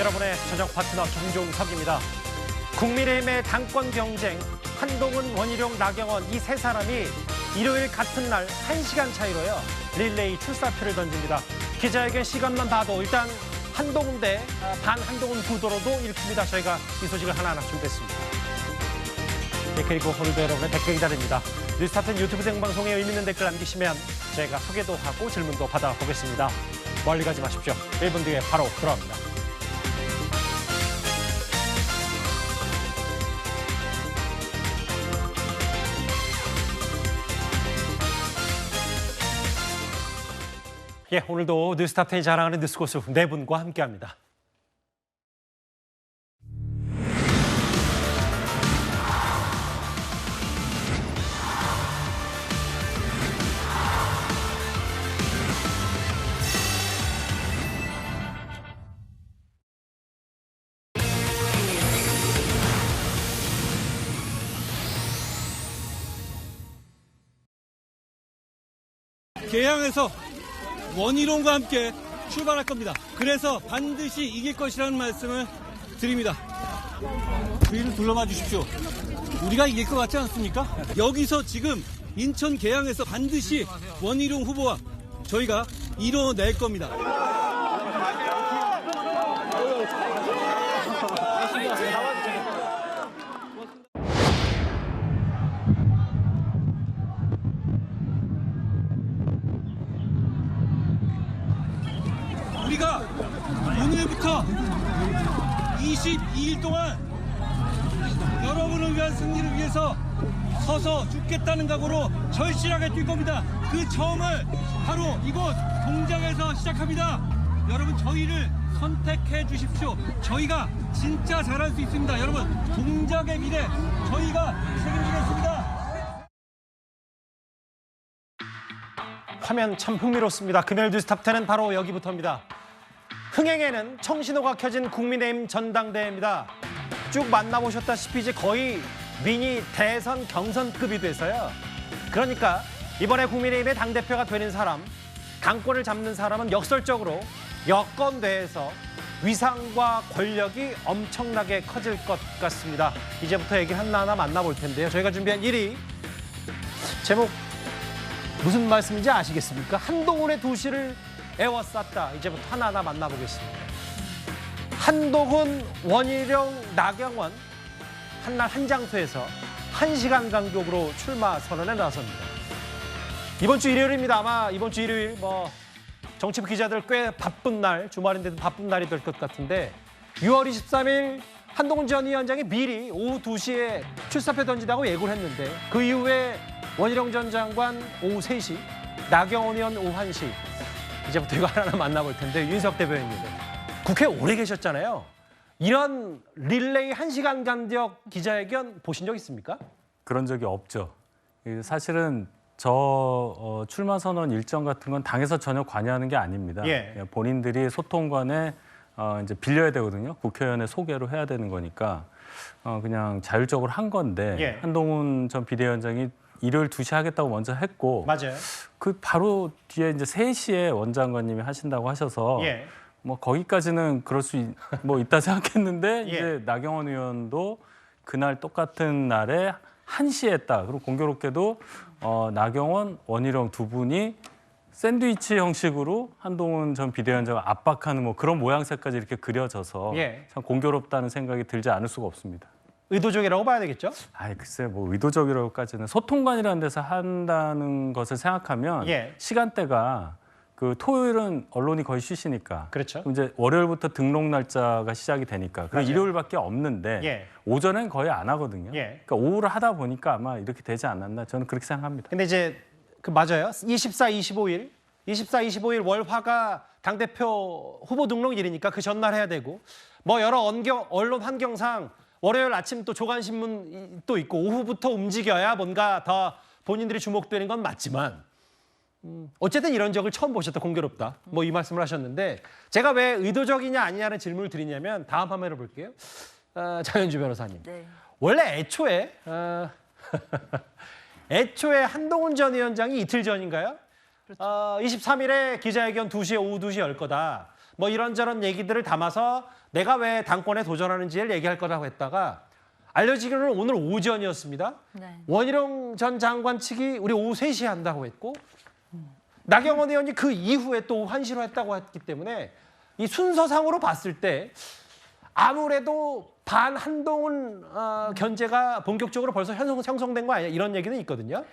여러분의 저녁 파트너 김종석입니다. 국민의힘의 당권 경쟁, 한동훈, 원희룡, 나경원 이 세 사람이 일요일 같은 날 1시간 차이로요. 릴레이 출사표를 던집니다. 기자회견 시간만 봐도 일단 한동훈 대 반한동훈 구도로도 읽힙니다. 저희가 이 소식을 하나하나 준비했습니다. 네, 그리고 오늘도 여러분의 댓글 기다립니다. 뉴스타트 유튜브 생방송에 의미 있는 댓글 남기시면 제가 소개도 하고 질문도 받아보겠습니다. 멀리 가지 마십시오. 1분 뒤에 바로 돌아옵니다. 예, 오늘도 뉴스타트에 자랑하는 뉴스고수 네 분과 함께합니다. 개항에서 원희룡과 함께 출발할 겁니다. 그래서 반드시 이길 것이라는 말씀을 드립니다. 주위를 둘러봐 주십시오. 우리가 이길 것 같지 않습니까? 여기서 지금 인천 개항에서 반드시 원희룡 후보와 저희가 이뤄낼 겁니다. 우리가 오늘부터 22일 동안 여러분을 위한 승리를 위해서 서서 죽겠다는 각오로 절실하게 뛸 겁니다. 그 처음을 바로 이곳 동작에서 시작합니다. 여러분 저희를 선택해 주십시오. 저희가 진짜 잘할 수 있습니다. 여러분 동작의 미래 저희가 책임지겠습니다. 화면 참 흥미롭습니다. 금요일 뉴스 탑10은 바로 여기부터입니다. 흥행에는 청신호가 켜진 국민의힘 전당대회입니다. 쭉 만나보셨다시피 이제 거의 미니 대선 경선급이 돼서요. 그러니까 이번에 국민의힘의 당대표가 되는 사람, 당권을 잡는 사람은 역설적으로 여권대에서 위상과 권력이 엄청나게 커질 것 같습니다. 이제부터 얘기 하나하나 만나볼 텐데요. 저희가 준비한 1위 제목 무슨 말씀인지 아시겠습니까? 한동훈의 도시를 에워쌌다. 이제부터 하나하나 만나보겠습니다. 한동훈, 원희룡, 나경원 한날 한 장소에서 1시간 간격으로 출마 선언에 나섭니다. 이번 주 일요일입니다. 아마 이번 주 일요일 정치부 기자들 꽤 바쁜 날, 주말인데도 바쁜 날이 될 것 같은데 6월 23일 한동훈 전 위원장이 미리 오후 2시에 출사표 던지다고 예고를 했는데 그 이후에 원희룡 전 장관 오후 3시, 나경원 의원 오후 1시. 이제부터 이거 하나하나 만나볼 텐데 윤석 대변인님. 국회 오래 계셨잖아요. 이런 릴레이 1시간 간격 기자회견 보신 적 있습니까? 그런 적이 없죠. 사실은 저 출마 선언 일정 같은 건 당에서 전혀 관여하는 게 아닙니다. 예. 본인들이 소통관에 이제 빌려야 되거든요. 국회의원의 소개로 해야 되는 거니까 그냥 자율적으로 한 건데 예. 한동훈 전 비대위원장이 일요일 2시 하겠다고 먼저 했고 맞아요. 그 바로 뒤에 이제 3시에 원 장관님이 하신다고 하셔서 예. 뭐 거기까지는 그럴 수 있다 생각했는데 예. 이제 나경원 의원도 그날 똑같은 날에 1시에 했다. 그리고 공교롭게도 나경원, 원희룡 두 분이 샌드위치 형식으로 한동훈 전 비대위원장을 압박하는 뭐 그런 모양새까지 이렇게 그려져서 예. 참 공교롭다는 생각이 들지 않을 수가 없습니다. 의도적이라고 봐야 되겠죠? 글쎄 뭐 의도적이라고까지는 소통관이라는 데서 한다는 것을 생각하면 예. 시간대가 그 토요일은 언론이 거의 쉬시니까 그렇죠. 그럼 이제 월요일부터 등록 날짜가 시작이 되니까 그럼 맞아요. 일요일밖에 없는데 예. 오전엔 거의 안 하거든요. 예. 그러니까 오후를 하다 보니까 아마 이렇게 되지 않았나 저는 그렇게 생각합니다. 근데 이제 맞아요. 24, 25일 월화가 당대표 후보 등록일이니까 그 전날 해야 되고 여러 언론 환경상 월요일 아침 또 조간신문 또 있고 오후부터 움직여야 뭔가 더 본인들이 주목되는 건 맞지만 어쨌든 이런 적을 처음 보셨다. 공교롭다. 이 말씀을 하셨는데 제가 왜 의도적이냐 아니냐는 질문을 드리냐면 다음 화면을 볼게요. 장현주 변호사님. 네. 원래 애초에 한동훈 전 위원장이 이틀 전인가요? 그렇죠. 23일에 기자회견 2시에 오후 2시에 열 거다. 이런저런 얘기들을 담아서 내가 왜 당권에 도전하는지를 얘기할 거라고 했다가 알려지기로는 오늘 오전이었습니다. 네. 원희룡 전 장관 측이 우리 오후 3시에 한다고 했고 나경원 의원이 그 이후에 또 오후 1시로 했다고 했기 때문에 이 순서상으로 봤을 때 아무래도 반 한동훈 견제가 본격적으로 벌써 형성된 거 아니야? 이런 얘기는 있거든요.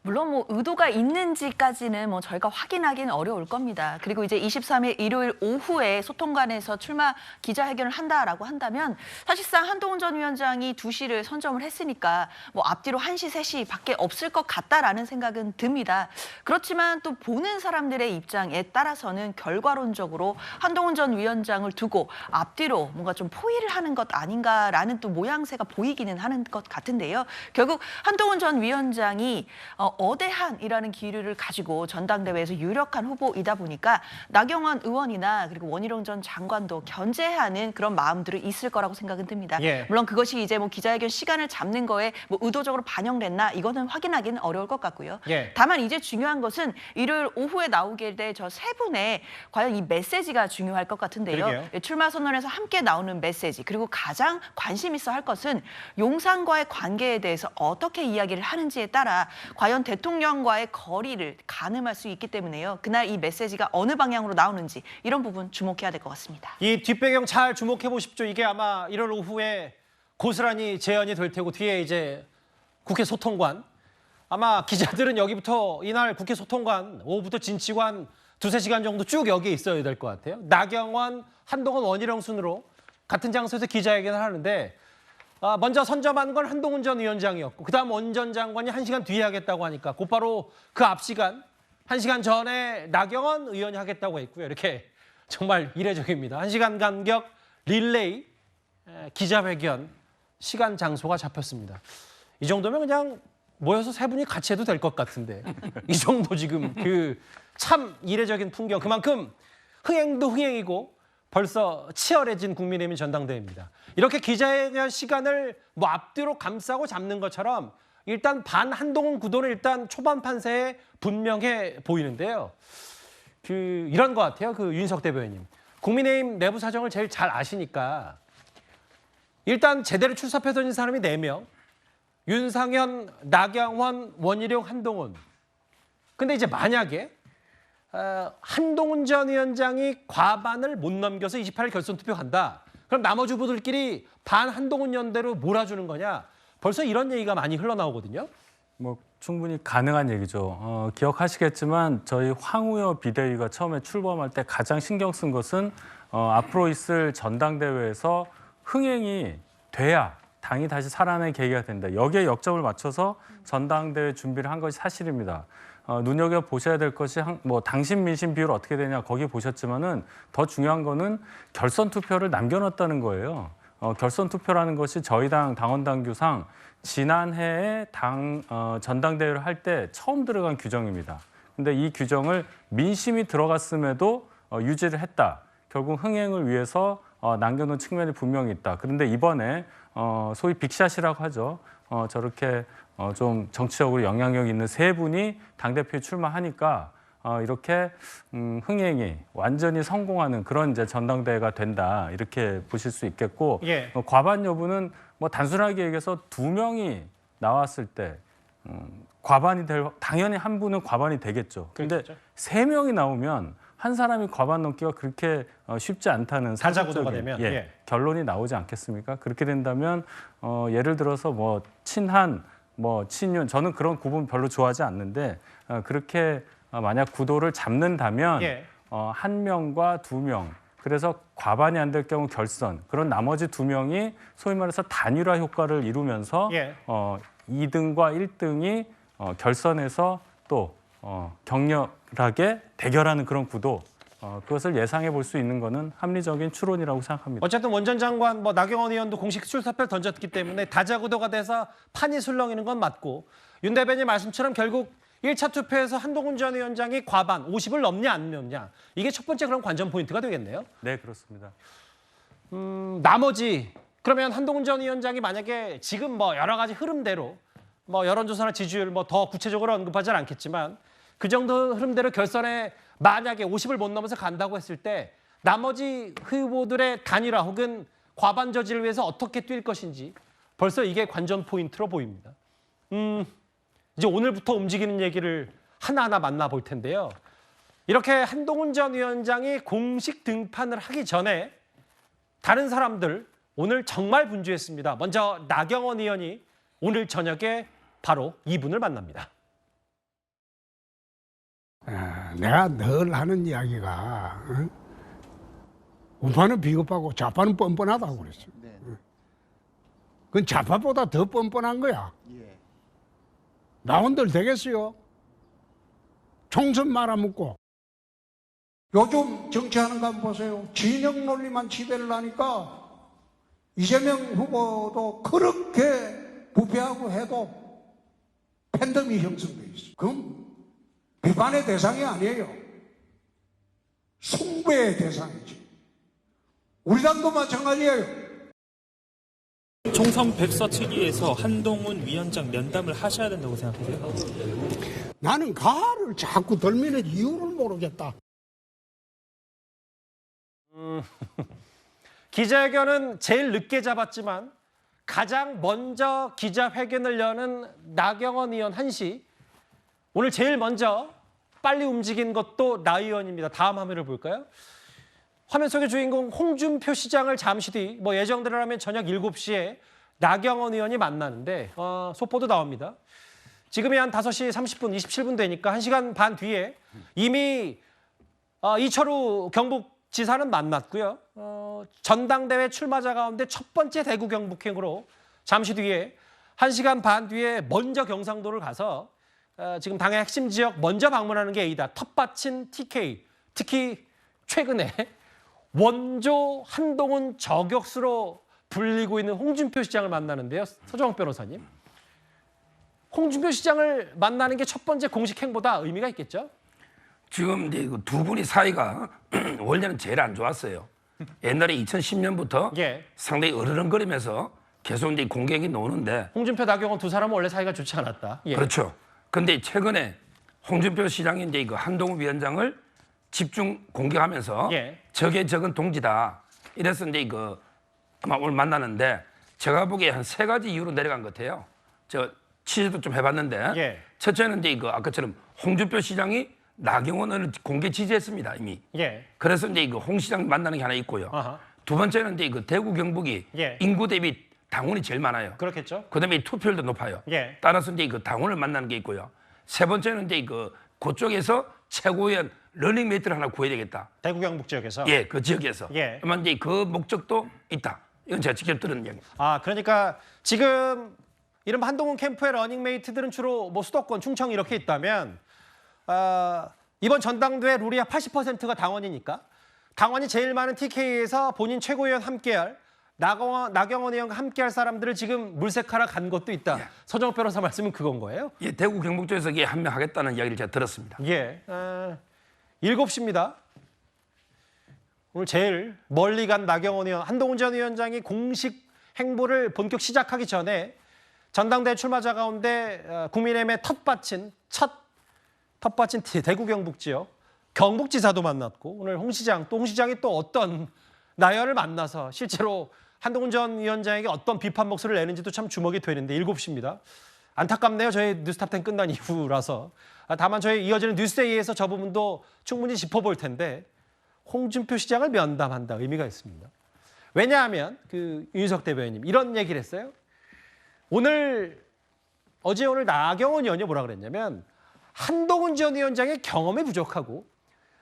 물론 뭐 의도가 있는지까지는 뭐 저희가 확인하기는 어려울 겁니다. 그리고 이제 23일 일요일 오후에 소통관에서 출마 기자회견을 한다라고 한다면 사실상 한동훈 전 위원장이 2시를 선점을 했으니까 뭐 앞뒤로 1시, 3시밖에 없을 것 같다라는 생각은 듭니다. 그렇지만 또 보는 사람들의 입장에 따라서는 결과론적으로 한동훈 전 위원장을 두고 앞뒤로 뭔가 좀 포위를 하는 것 아닌가라는 또 모양새가 보이기는 하는 것 같은데요. 결국 한동훈 전 위원장이 어대한이라는 기류를 가지고 전당대회에서 유력한 후보이다 보니까 나경원 의원이나 그리고 원희룡 전 장관도 견제하는 그런 마음들이 있을 거라고 생각은 듭니다. 예. 물론 그것이 이제 뭐 기자회견 시간을 잡는 거에 뭐 의도적으로 반영됐나 이거는 확인하기는 어려울 것 같고요. 예. 다만 이제 중요한 것은 일요일 오후에 나오게 될 저 세 분의 과연 이 메시지가 중요할 것 같은데요. 그러게요. 출마 선언에서 함께 나오는 메시지 그리고 가장 관심 있어 할 것은 용산과의 관계에 대해서 어떻게 이야기를 하는지에 따라 과연 대통령과의 거리를 가늠할 수 있기 때문에요. 그날 이 메시지가 어느 방향으로 나오는지 이런 부분 주목해야 될 것 같습니다. 이 뒷배경 잘 주목해 보십시오. 이게 아마 1월 오후에 고스란히 재연이 될 테고 뒤에 이제 국회 소통관. 아마 기자들은 여기부터 이날 국회 소통관 오후부터 진치관 2-3시간 정도 쭉 여기에 있어야 될 것 같아요. 나경원, 한동훈, 원희룡 순으로 같은 장소에서 기자회견을 하는데 먼저 선점한 건 한동훈 전 위원장이었고 그다음 원 전 장관이 1시간 뒤에 하겠다고 하니까 곧바로 그 앞 시간 1시간 전에 나경원 의원이 하겠다고 했고요. 이렇게 정말 이례적입니다. 1시간 간격 릴레이 기자회견 시간 장소가 잡혔습니다. 이 정도면 그냥 모여서 세 분이 같이 해도 될 것 같은데 이 정도 지금 그 참 이례적인 풍경 그만큼 흥행도 흥행이고 벌써 치열해진 국민의힘 전당대회입니다. 이렇게 기자회견 시간을 뭐 앞뒤로 감싸고 잡는 것처럼 일단 반 한동훈 구도는 일단 초반 판세에 분명해 보이는데요. 이런 것 같아요. 윤석 대변인. 국민의힘 내부 사정을 제일 잘 아시니까 일단 제대로 출사표던진 사람이 4명. 윤상현, 나경원, 원희룡, 한동훈. 근데 이제 만약에 한동훈 전 위원장이 과반을 못 넘겨서 28일 결선 투표 간다. 그럼 나머지 후보들끼리 반 한동훈 연대로 몰아주는 거냐? 벌써 이런 얘기가 많이 흘러나오거든요. 뭐 충분히 가능한 얘기죠. 기억하시겠지만 저희 황우여 비대위가 처음에 출범할 때 가장 신경 쓴 것은 앞으로 있을 전당대회에서 흥행이 돼야 당이 다시 살아나는 계기가 된다. 여기에 역점을 맞춰서 전당대회 준비를 한 것이 사실입니다. 눈여겨보셔야 될 것이 뭐 당신 민심 비율 어떻게 되냐 거기 보셨지만은 더 중요한 거는 결선 투표를 남겨놨다는 거예요. 결선 투표라는 것이 저희 당 당원당규상 지난해에 전당대회를 할 때 처음 들어간 규정입니다. 근데 이 규정을 민심이 들어갔음에도 유지를 했다. 결국 흥행을 위해서 남겨놓은 측면이 분명히 있다. 그런데 이번에 소위 빅샷이라고 하죠. 저렇게 좀 정치적으로 영향력 있는 세 분이 당대표에 출마하니까 이렇게 흥행이 완전히 성공하는 그런 이제 전당대회가 된다. 이렇게 보실 수 있겠고 예. 과반 여부는 뭐 단순하게 얘기해서 2명이 나왔을 때 과반이 당연히 한 분은 과반이 되겠죠. 근데 그렇겠죠. 3명이 나오면 한 사람이 과반 넘기가 그렇게 쉽지 않다는 다자구도가 사실적인, 되면, 예. 결론이 나오지 않겠습니까? 그렇게 된다면 예를 들어서 뭐 친한, 뭐 친윤 저는 그런 구분 별로 좋아하지 않는데 그렇게 만약 구도를 잡는다면 예. 1명과 2명 그래서 과반이 안 될 경우 결선 그런 나머지 2명이 소위 말해서 단일화 효과를 이루면서 예. 2등과 1등이 결선에서 또 격렬하게 대결하는 그런 구도 그것을 예상해 볼 수 있는 것은 합리적인 추론이라고 생각합니다. 어쨌든 원 전 장관 나경원 의원도 공식 출사표를 던졌기 때문에 다자구도가 돼서 판이 술렁이는 건 맞고 윤 대변인 말씀처럼 결국 1차 투표에서 한동훈 전 위원장이 과반 50을 넘냐 안 넘냐 이게 첫 번째 그런 관전 포인트가 되겠네요. 네, 그렇습니다. 나머지 그러면 한동훈 전 위원장이 만약에 지금 뭐 여러 가지 흐름대로 뭐 여론조사나 지지율 뭐 더 구체적으로 언급하지는 않겠지만 그 정도 흐름대로 결선에 만약에 50을 못 넘어서 간다고 했을 때 나머지 후보들의 단일화 혹은 과반 저지를 위해서 어떻게 뛸 것인지 벌써 이게 관전 포인트로 보입니다. 이제 오늘부터 움직이는 얘기를 하나하나 만나볼 텐데요. 이렇게 한동훈 전 위원장이 공식 등판을 하기 전에 다른 사람들 오늘 정말 분주했습니다. 먼저 나경원 의원이 오늘 저녁에 바로 이분을 만납니다. 내가 늘 하는 이야기가 우파는 비겁하고 좌파는 뻔뻔하다고 그랬어. 그건 좌파보다 더 뻔뻔한 거야. 나온들 되겠어요? 총선 말아먹고. 요즘 정치하는 거 한번 보세요. 진영 논리만 지배를 하니까 이재명 후보도 그렇게 부패하고 해도 팬덤이 형성돼 있어. 그럼 비판의 대상이 아니에요. 숭배의 대상이지. 우리 당도 마찬가지예요. 총선 백서치기에서 한동훈 위원장 면담을 하셔야 된다고 생각하세요? 나는 가를 자꾸 들미는 이유를 모르겠다. 기자회견은 제일 늦게 잡았지만 가장 먼저 기자회견을 여는 나경원 의원 1시. 오늘 제일 먼저 빨리 움직인 것도 나 의원입니다. 다음 화면을 볼까요? 화면 속의 주인공 홍준표 시장을 잠시 뒤 예정대로라면 저녁 7시에 나경원 의원이 만나는데 속보도 나옵니다. 지금이 한 5시 30분, 27분 되니까 1시간 반 뒤에 이미 이철우 경북지사는 만났고요. 전당대회 출마자 가운데 첫 번째 대구 경북행으로 잠시 뒤에 1시간 반 뒤에 먼저 경상도를 가서 지금 당의 핵심 지역 먼저 방문하는 게 A다. 텃밭인 TK. 특히 최근에 원조 한동훈 저격수로 불리고 있는 홍준표 시장을 만나는데요. 서정욱 변호사님. 홍준표 시장을 만나는 게 첫 번째 공식 행보다 의미가 있겠죠? 지금 이제 두 분이 사이가 원래는 제일 안 좋았어요. 옛날에 2010년부터 예. 상당히 으르렁거리면서 계속 이제 공격이 나오는데 홍준표, 나경원 두 사람은 원래 사이가 좋지 않았다. 예. 그렇죠. 근데 최근에 홍준표 시장이 이제 한동훈 위원장을 집중 공격하면서 예. 적의 적은 동지다. 이래서 이제 아마 오늘 만나는데 제가 보기에 한 3가지 이유로 내려간 것 같아요. 저 취재도 좀 해봤는데 예. 첫째는 이제 아까처럼 홍준표 시장이 나경원을 공개 지지했습니다 이미. 예. 그래서 이제 홍 시장 만나는 게 하나 있고요. 아하. 두 번째는 이제 대구 경북이 예. 인구 대비 당원이 제일 많아요. 그렇겠죠. 그다음에 투표율도 높아요. 예. 따라서 이제 당원을 만나는 게 있고요. 세 번째는 이제 그쪽에서 최고위원 러닝메이트를 하나 구해야 되겠다. 대구 경북 지역에서. 예, 그 지역에서. 예. 아마 이제 그 목적도 있다. 이건 제가 직접 들은 이야기입니다. 그러니까 지금 이른바 한동훈 캠프의 러닝메이트들은 주로 수도권, 충청 이렇게 있다면 이번 전당대회 룰이 80%가 당원이니까 당원이 제일 많은 TK에서 본인 최고위원 함께할 나경원 의원과 함께할 사람들을 지금 물색하러 간 것도 있다. 예. 서정욱 변호사 말씀은 그건 거예요? 예, 대구 경북 쪽에서 이게 한 명 하겠다는 이야기를 제가 들었습니다. 예. 7시입니다. 오늘 제일 멀리 간 나경원 의원, 한동훈 전 위원장이 공식 행보를 본격 시작하기 전에 전당대회 출마자 가운데 국민의힘의 텃밭인 대구 경북 지역 경북지사도 만났고 오늘 홍 시장이 또 어떤 나열을 만나서 실제로 한동훈 전 위원장에게 어떤 비판 목소리를 내는지도 참 주목이 되는데 7시입니다. 안타깝네요. 저희 뉴스탑10 끝난 이후라서. 다만 저희 이어지는 뉴스데이에서 저 부분도 충분히 짚어볼 텐데 홍준표 시장을 면담한다 의미가 있습니다. 왜냐하면 윤석 대변인 이런 얘기를 했어요. 어제 오늘 나경원 의원이 뭐라 그랬냐면 한동훈 전 위원장의 경험이 부족하고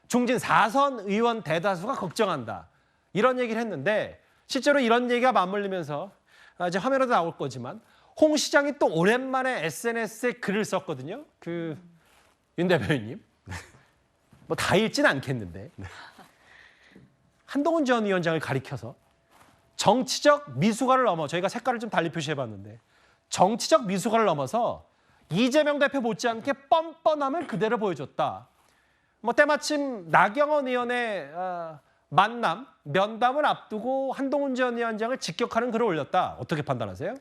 중진 4선 의원 대다수가 걱정한다. 이런 얘기를 했는데 실제로 이런 얘기가 맞물리면서 이제 화면에도 나올 거지만 홍 시장이 또 오랜만에 SNS에 글을 썼거든요. 윤 대변인님. 다 읽진 않겠는데. 한동훈 전 위원장을 가리켜서 정치적 미숙아를 넘어 저희가 색깔을 좀 달리 표시해봤는데 정치적 미숙아를 넘어서 이재명 대표 못지않게 뻔뻔함을 그대로 보여줬다. 때마침 나경원 의원의 면담을 앞두고 한동훈 전 위원장을 직격하는 글을 올렸다. 어떻게 판단하세요?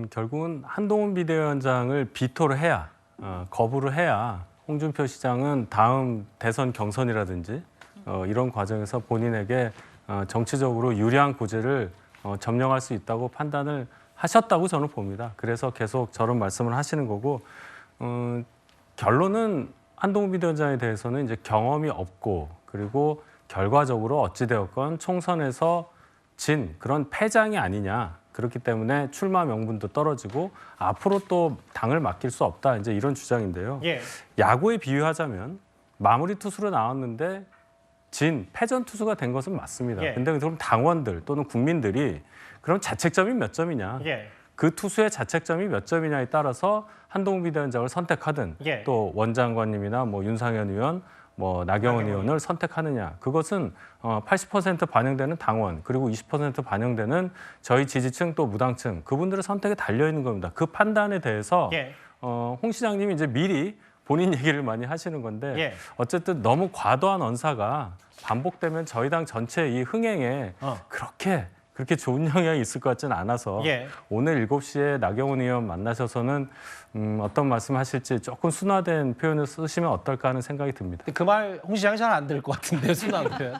결국은 한동훈 비대위원장을 비토를 해야, 거부를 해야 홍준표 시장은 다음 대선 경선이라든지 이런 과정에서 본인에게 정치적으로 유리한 구제를 점령할 수 있다고 판단을 하셨다고 저는 봅니다. 그래서 계속 저런 말씀을 하시는 거고 결론은 한동훈 비대위원장에 대해서는 이제 경험이 없고 그리고 결과적으로 어찌되었건 총선에서 진 그런 패장이 아니냐. 그렇기 때문에 출마 명분도 떨어지고 앞으로 또 당을 맡길 수 없다. 이제 이런 주장인데요. 예. 야구에 비유하자면 마무리 투수로 나왔는데 진 패전 투수가 된 것은 맞습니다. 예. 근데 그럼 당원들 또는 국민들이 그럼 자책점이 몇 점이냐? 예. 그 투수의 자책점이 몇 점이냐에 따라서 한동훈 비대위원장을 선택하든 예. 또 원장관님이나 뭐 윤상현 의원, 뭐 나경원 의원을 선택하느냐. 그것은 80% 반영되는 당원 그리고 20% 반영되는 저희 지지층 또 무당층 그분들의 선택에 달려 있는 겁니다. 그 판단에 대해서 예. 홍 시장님이 이제 미리 본인 얘기를 많이 하시는 건데 예. 어쨌든 너무 과도한 언사가 반복되면 저희 당 전체 이 흥행에 그렇게 좋은 영향이 있을 것 같지는 않아서 예. 오늘 7시에 나경원 의원 만나셔서는 어떤 말씀하실지 조금 순화된 표현을 쓰시면 어떨까 하는 생각이 듭니다. 그 말 홍 시장이 잘 안 들 것 같은데요, 순한 표현.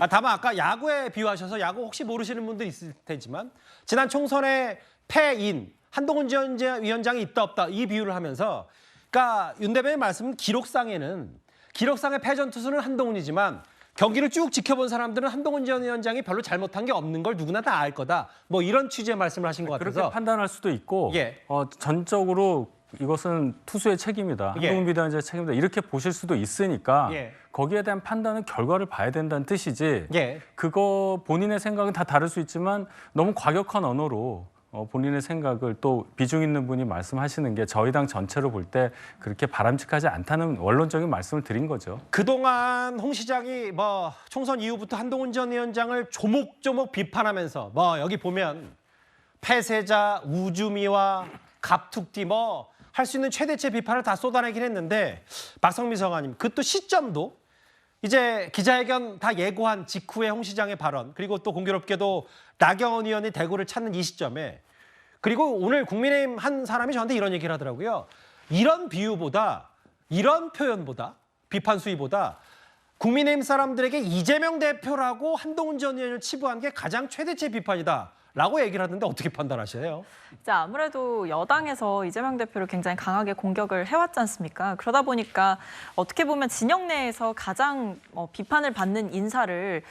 다만 아까 야구에 비유하셔서 야구 혹시 모르시는 분들 있을 테지만 지난 총선의 패인 한동훈 전 위원장이 있다 없다 이 비유를 하면서 그러니까 윤 대변의 말씀은 기록상의 패전 투수는 한동훈이지만 경기를 쭉 지켜본 사람들은 한동훈 전 위원장이 별로 잘못한 게 없는 걸 누구나 다 알 거다. 뭐 이런 취지의 말씀을 하신 것 같아서. 그렇게 판단할 수도 있고 예. 전적으로 이것은 투수의 책임이다. 예. 한동훈 비대위원장의 책임이다. 이렇게 보실 수도 있으니까 예. 거기에 대한 판단은 결과를 봐야 된다는 뜻이지. 예. 그거 본인의 생각은 다 다를 수 있지만 너무 과격한 언어로 본인의 생각을 또 비중 있는 분이 말씀하시는 게 저희 당 전체로 볼 때 그렇게 바람직하지 않다는 원론적인 말씀을 드린 거죠. 그동안 홍 시장이 뭐 총선 이후부터 한동훈 전 위원장을 조목조목 비판하면서 뭐 여기 보면 폐쇄자, 우주미와 갑툭튀 뭐 할 수 있는 최대치의 비판을 다 쏟아내긴 했는데 박성미 서관님 그 또 시점도 이제 기자회견 다 예고한 직후에 홍 시장의 발언 그리고 또 공교롭게도 나경원 의원이 대구를 찾는 이 시점에 그리고 오늘 국민의힘 한 사람이 저한테 이런 얘기를 하더라고요. 이런 비유보다 이런 표현보다 비판 수위보다 국민의힘 사람들에게 이재명 대표라고 한동훈 전 의원을 치부한 게 가장 최대치의 비판이다라고 얘기를 하는데 어떻게 판단하세요? 이제 아무래도 여당에서 이재명 대표를 굉장히 강하게 공격을 해왔지 않습니까? 그러다 보니까 어떻게 보면 진영 내에서 가장 비판을 받는 인사를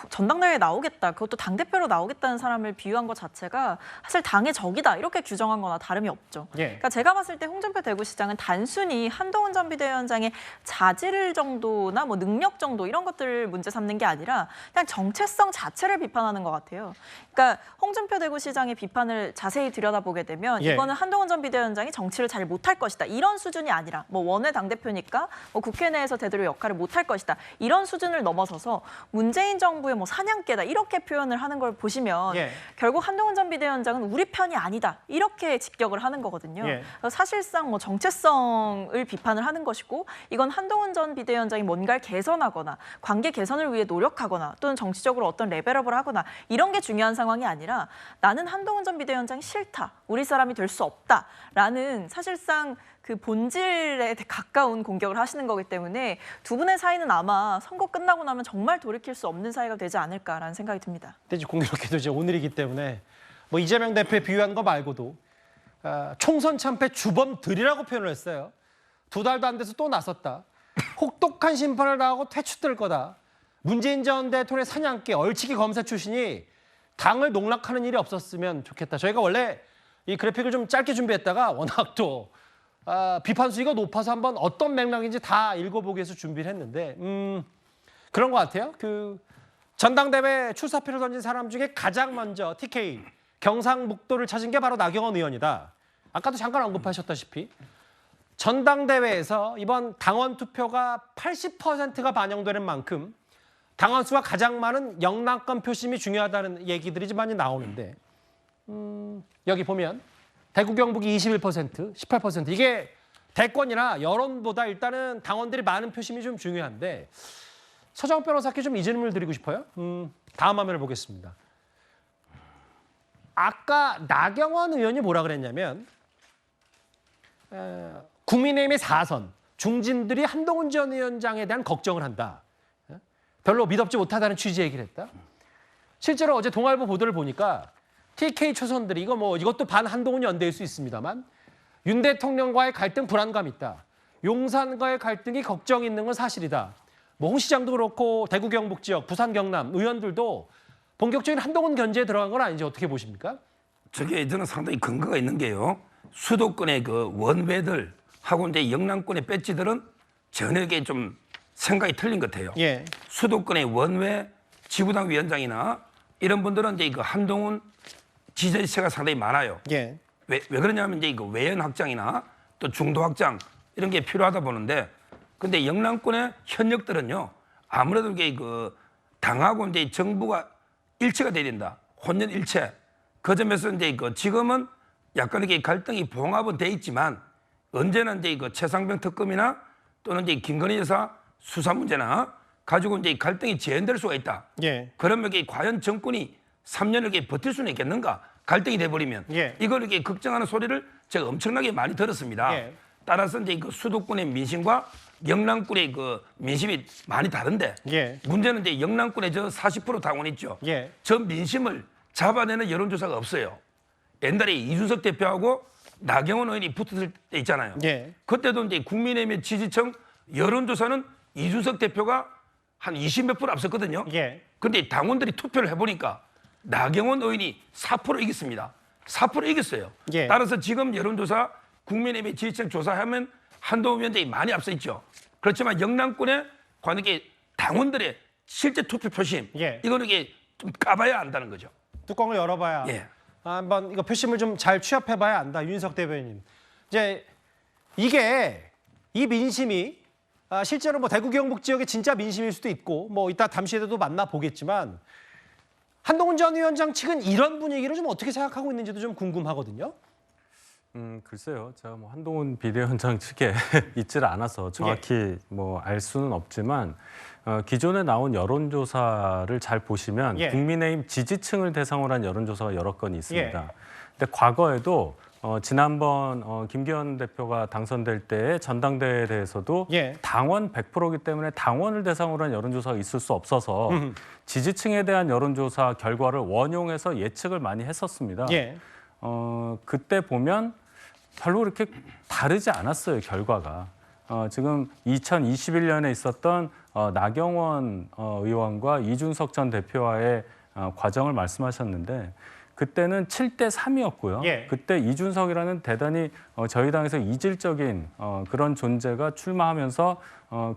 전당대회에 나오겠다, 그것도 당대표로 나오겠다는 사람을 비유한 것 자체가 사실 당의 적이다 이렇게 규정한 거나 다름이 없죠. 예. 그러니까 제가 봤을 때 홍준표 대구시장은 단순히 한동훈 전 비대위원장의 자질 정도나 뭐 능력 정도 이런 것들을 문제 삼는 게 아니라 그냥 정체성 자체를 비판하는 것 같아요. 그러니까 홍준표 대구시장의 비판을 자세히 들여다보게 되면 예. 이거는 한동훈 전 비대위원장이 정치를 잘 못할 것이다 이런 수준이 아니라 뭐 원외 당대표니까 뭐 국회 내에서 제대로 역할을 못할 것이다 이런 수준을 넘어서서 문재인 정부의 뭐 사냥개다 이렇게 표현을 하는 걸 보시면 예. 결국 한동훈 전 비대위원장은 우리 편이 아니다 이렇게 직격을 하는 거거든요. 예. 사실상 뭐 정체성을 비판을 하는 것이고 이건 한동훈 전 비대위원장이 뭔가를 개선하거나 관계 개선을 위해 노력하거나 또는 정치적으로 어떤 레벨업을 하거나 이런 게 중요한 상황이 아니라 나는 한동훈 전 비대위원장이 싫다, 우리 사람이 될 수 없다라는 사실상 그 본질에 가까운 공격을 하시는 거기 때문에 두 분의 사이는 아마 선거 끝나고 나면 정말 돌이킬 수 없는 사이가 되지 않을까라는 생각이 듭니다. 근데 이제 공교롭게도 이제 오늘이기 때문에 뭐 이재명 대표의 비유한 거 말고도 총선 참패 주범들이라고 표현을 했어요. 2달도 안 돼서 또 나섰다. 혹독한 심판을 당하고 퇴출될 거다. 문재인 전 대통령의 사냥개 얼치기 검사 출신이 당을 농락하는 일이 없었으면 좋겠다. 저희가 원래 이 그래픽을 좀 짧게 준비했다가 워낙 또 비판 수위가 높아서 한번 어떤 맥락인지 다 읽어보기 위해서 준비를 했는데 그런 것 같아요. 그 전당대회 출사표를 던진 사람 중에 가장 먼저 TK 경상북도를 찾은 게 바로 나경원 의원이다. 아까도 잠깐 언급하셨다시피 전당대회에서 이번 당원 투표가 80%가 반영되는 만큼 당원 수가 가장 많은 영남권 표심이 중요하다는 얘기들이 좀 많이 나오는데 여기 보면 대구 경북이 21%, 18% 이게 대권이나 여론보다 일단은 당원들이 많은 표심이 좀 중요한데 서정욱 변호사께 좀 이 질문을 드리고 싶어요. 다음 화면을 보겠습니다. 아까 나경원 의원이 뭐라 그랬냐면 국민의힘의 4선 중진들이 한동훈 전 위원장에 대한 걱정을 한다. 별로 믿업지 못하다는 취지 얘기를 했다. 실제로 어제 동아일보 보도를 보니까 TK 초선들이 이것도 반 한동훈 연대일 수 있습니다만 윤 대통령과의 갈등 불안감 있다. 용산과의 갈등이 걱정 있는 건 사실이다. 홍 시장도 그렇고 대구 경북 지역, 부산 경남 의원들도 본격적인 한동훈 견제에 들어간 건 아닌지 어떻게 보십니까? 저게 저는 상당히 근거가 있는 게요. 수도권의 그 원외들하고 이제 영남권의 배지들은 전혀 이게 좀 생각이 틀린 것 같아요. 예. 수도권의 원외 지구당 위원장이나 이런 분들은 이제 그 한동훈 지지세가 상당히 많아요. 예. 왜 그러냐면 이제 이거 외연 확장이나 또 중도 확장 이런 게 필요하다 보는데, 근데 영남권의 현역들은요 아무래도 이게 그 당하고 이제 정부가 일체가 돼야 된다. 혼연 일체. 그 점에서 이제 그 지금은 약간 이게 갈등이 봉합은 돼 있지만 언제나 이제 그 최상병 특검이나 또는 이제 김건희 여사 수사 문제나 가지고 이제 갈등이 재현될 수가 있다. 예. 그러면 이게 과연 정권이 3년을 이렇게 버틸 수는 있겠는가? 갈등이 돼버리면 예. 이걸 이렇게 걱정하는 소리를 제가 엄청나게 많이 들었습니다. 예. 따라서 이제 그 수도권의 민심과 영남권의 그 민심이 많이 다른데 예. 문제는 이제 영남권의 저 40% 당원 있죠. 예. 저 민심을 잡아내는 여론조사가 없어요. 옛날에 이준석 대표하고 나경원 의원이 붙었을 때 있잖아요. 예. 그때도 이제 국민의힘 지지층 여론조사는 이준석 대표가 한 20몇 % 앞섰거든요. 예. 그런데 당원들이 투표를 해보니까 나경원 의원이 4% 이겼습니다. 4% 이겼어요. 예. 따라서 지금 여론조사 국민의힘 지지층 조사하면 한동훈 위원장이 많이 앞서 있죠. 그렇지만 영남권에 관계 당원들의 실제 투표 표심 예. 이거는 이게 좀 까봐야 안다는 거죠. 뚜껑을 열어봐야 예. 한번 이거 표심을 좀 잘 취합해봐야 안다. 윤석 대변인. 이제 이 민심이 실제로 대구 경북 지역의 진짜 민심일 수도 있고 이따 잠시에도 만나 보겠지만 한동훈 전 위원장 측은 이런 분위기를 좀 어떻게 생각하고 있는지도 좀 궁금하거든요. 글쎄요. 제가 한동훈 비대위원장 측에 있질 않아서 정확히 알 수는 없지만 기존에 나온 여론조사를 잘 보시면 예. 국민의힘 지지층을 대상으로 한 여론조사가 여러 건이 있습니다. 예. 근데 과거에도 지난번 김기현 대표가 당선될 때의 전당대회에 대해서도 예. 당원 100%이기 때문에 당원을 대상으로 한 여론조사가 있을 수 없어서 지지층에 대한 여론조사 결과를 원용해서 예측을 많이 했었습니다. 예. 그때 보면 별로 그렇게 다르지 않았어요, 결과가. 지금 2021년에 있었던 나경원 의원과 이준석 전 대표와의 과정을 말씀하셨는데 그때는 7대 3이었고요. 예. 그때 이준석이라는 대단히 저희 당에서 이질적인 그런 존재가 출마하면서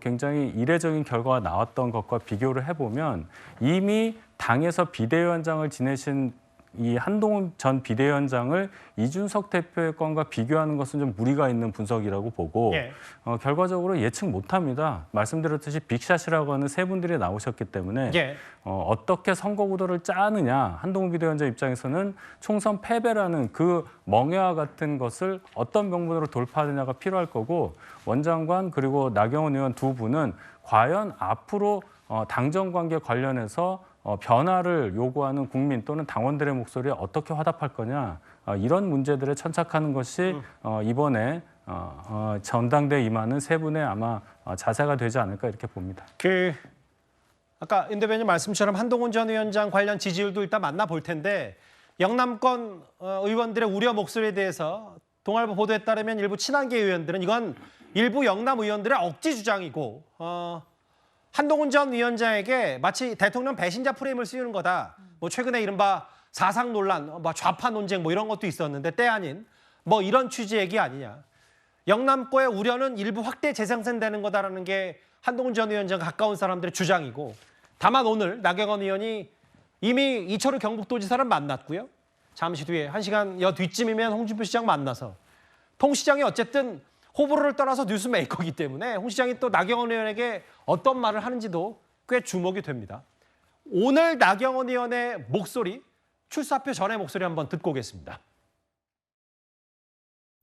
굉장히 이례적인 결과가 나왔던 것과 비교를 해보면 이미 당에서 비대위원장을 지내신 이 한동훈 전 비대위원장을 이준석 대표의 건과 비교하는 것은 좀 무리가 있는 분석이라고 보고 예. 결과적으로 예측 못합니다. 말씀드렸듯이 빅샷이라고 하는 세 분들이 나오셨기 때문에 예. 어떻게 선거 구도를 짜느냐 한동훈 비대위원장 입장에서는 총선 패배라는 그 멍해와 같은 것을 어떤 명분으로 돌파하느냐가 필요할 거고 원장관 그리고 나경원 의원 두 분은 과연 앞으로 당정 관계 관련해서 변화를 요구하는 국민 또는 당원들의 목소리에 어떻게 화답할 거냐 이런 문제들에 천착하는 것이 이번에 전당대에 임하는 세 분의 아마 자세가 되지 않을까 이렇게 봅니다. 아까 임 대변인 말씀처럼 한동훈 전 위원장 관련 지지율도 일단 만나볼 텐데 영남권 의원들의 우려 목소리에 대해서 동아일보 보도에 따르면 일부 친한계 의원들은 이건 일부 영남 의원들의 억지 주장이고 한동훈 전 위원장에게 마치 대통령 배신자 프레임을 씌우는 거다. 최근에 이른바 사상 논란, 좌파 논쟁 이런 것도 있었는데 때 아닌 이런 취지 얘기 아니냐. 영남권의 우려는 일부 확대 재생산되는 거다라는 게 한동훈 전 위원장 가까운 사람들의 주장이고 다만 오늘 나경원 의원이 이미 이철우 경북도지사를 만났고요. 잠시 뒤에 1시간여 뒤쯤이면 홍준표 시장 만나서 홍 시장이 어쨌든 호불호를 떠나서 뉴스메이커이기 때문에 홍 시장이 또 나경원 의원에게 어떤 말을 하는지도 꽤 주목이 됩니다. 오늘 나경원 의원의 목소리, 출사표 전의 목소리 한번 듣고 오겠습니다.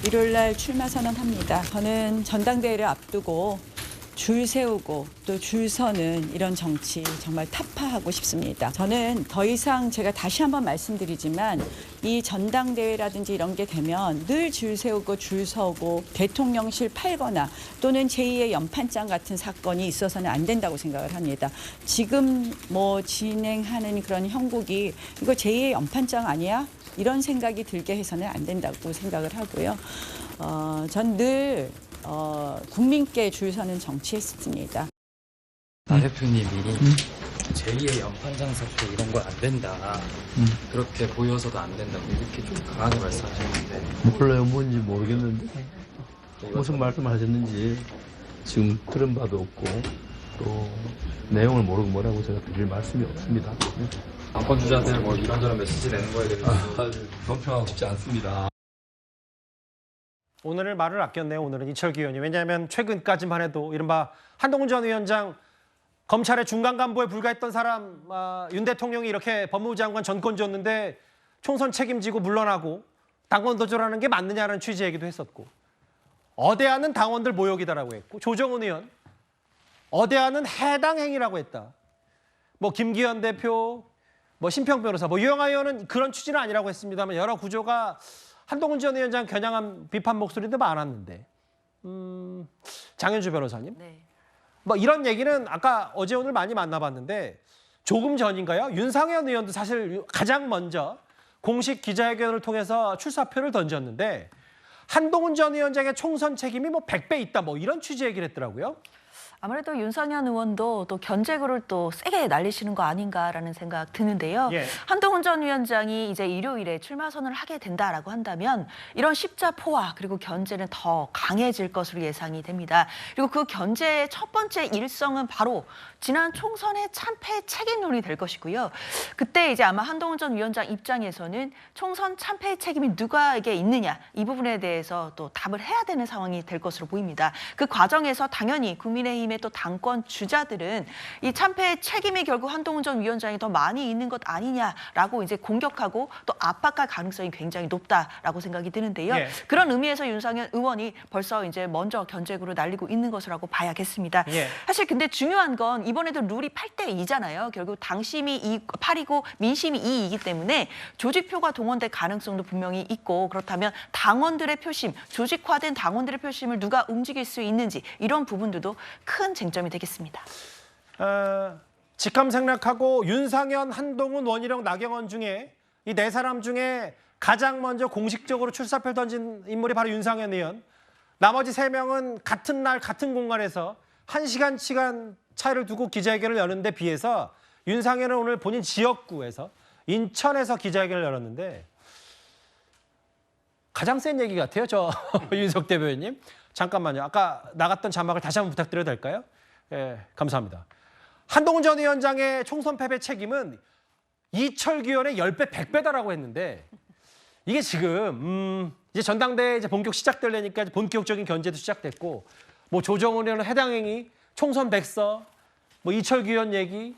일요일 날 출마 선언합니다. 저는 전당대회를 앞두고 줄 세우고 또 줄 서는 이런 정치 정말 타파하고 싶습니다. 저는 더 이상 제가 다시 한번 말씀드리지만 이 전당대회라든지 이런 게 되면 늘 줄 세우고 줄 서고 대통령실 팔거나 또는 제2의 연판장 같은 사건이 있어서는 안 된다고 생각을 합니다. 지금 뭐 진행하는 그런 형국이 이거 제2의 연판장 아니야? 이런 생각이 들게 해서는 안 된다고 생각을 하고요. 전 늘 국민께 줄 서는 정치했습니다. 나 대표님이 제2의 연판장 사태 이런 거 안 된다. 그렇게 보여서도 안 된다고 이렇게 좀 강하게 말씀하셨는데. 몰라요. 뭔지 모르겠는데 무슨 말씀하셨는지 지금 들은 바도 없고 또 내용을 모르고 뭐라고 제가 드릴 말씀이 없습니다. 당권 주자들 뭐 이런저런 메시지 내는 거에 대해서 논평하고 싶지 않습니다. 오늘은 말을 아꼈네요. 오늘은 이철규 의원이. 왜냐하면 최근까지만 해도 이른바 한동훈 전 위원장 검찰의 중간 간부에 불과했던 사람 윤 대통령이 이렇게 법무부 장관 전권 줬는데 총선 책임지고 물러나고 당권 도전하는 게 맞느냐는 취지 얘기도 했었고 어대안은 당원들 모욕이다라고 했고 조정훈 의원 어대안은 해당 행위라고 했다. 뭐 김기현 대표, 뭐 심평 변호사, 뭐 유영하 의원은 그런 취지는 아니라고 했습니다만 여러 구조가 한동훈 전 위원장 겨냥한 비판 목소리도 많았는데 장윤주 변호사님 네. 뭐 이런 얘기는 아까 어제 오늘 많이 만나봤는데 조금 전인가요? 윤상현 의원도 사실 가장 먼저 공식 기자회견을 통해서 출사표를 던졌는데 한동훈 전 위원장의 총선 책임이 뭐 100배 있다 뭐 이런 취지 얘기를 했더라고요. 아무래도 윤상현 의원도 또 견제구를 또 세게 날리시는 거 아닌가라는 생각 드는데요. 예. 한동훈 전 위원장이 이제 일요일에 출마 선언을 하게 된다라고 한다면 이런 십자포화 그리고 견제는 더 강해질 것으로 예상이 됩니다. 그리고 그 견제의 첫 번째 일성은 바로 지난 총선의 참패 책임론이 될 것이고요. 그때 이제 아마 한동훈 전 위원장 입장에서는 총선 참패의 책임이 누가에게 있느냐 이 부분에 대해서 또 답을 해야 되는 상황이 될 것으로 보입니다. 그 과정에서 당연히 국민의힘 또 당권 주자들은 이 참패의 책임이 결국 한동훈 전 위원장이 더 많이 있는 것 아니냐라고 이제 공격하고 또 압박할 가능성이 굉장히 높다라고 생각이 드는데요. 예. 그런 의미에서 윤상현 의원이 벌써 이제 먼저 견제구를 날리고 있는 것이라고 봐야겠습니다. 예. 사실 근데 중요한 건 이번에도 룰이 8대 2잖아요. 결국 당심이 8이고 민심이 2이기 때문에 조직표가 동원될 가능성도 분명히 있고 그렇다면 당원들의 표심, 조직화된 당원들의 표심을 누가 움직일 수 있는지 이런 부분들도 큰 쟁점이 되겠습니다. 직감생략하고 윤상현, 한동훈, 원희룡, 나경원 중에 이 네 사람 중에 가장 먼저 공식적으로 출사표를 던진 인물이 바로 윤상현 의원. 나머지 세 명은 같은 날 같은 공간에서 1시간 차이를 두고 기자회견을 여는데 비해서 윤상현은 오늘 본인 지역구에서 인천에서 기자회견을 열었는데 가장 센 얘기 같아요. 저 윤석 대변인님. 잠깐만요. 아까 나갔던 자막을 다시 한번 부탁드려도 될까요? 예, 감사합니다. 한동훈 전 위원장의 총선 패배 책임은 이철규 의원의 10배, 100배다라고 했는데 이게 지금 이제 전당대회 이제 본격 시작되려니까 본격적인 견제도 시작됐고 뭐 조정훈 의원은 해당 행위, 총선 백서, 뭐 이철규 의원 얘기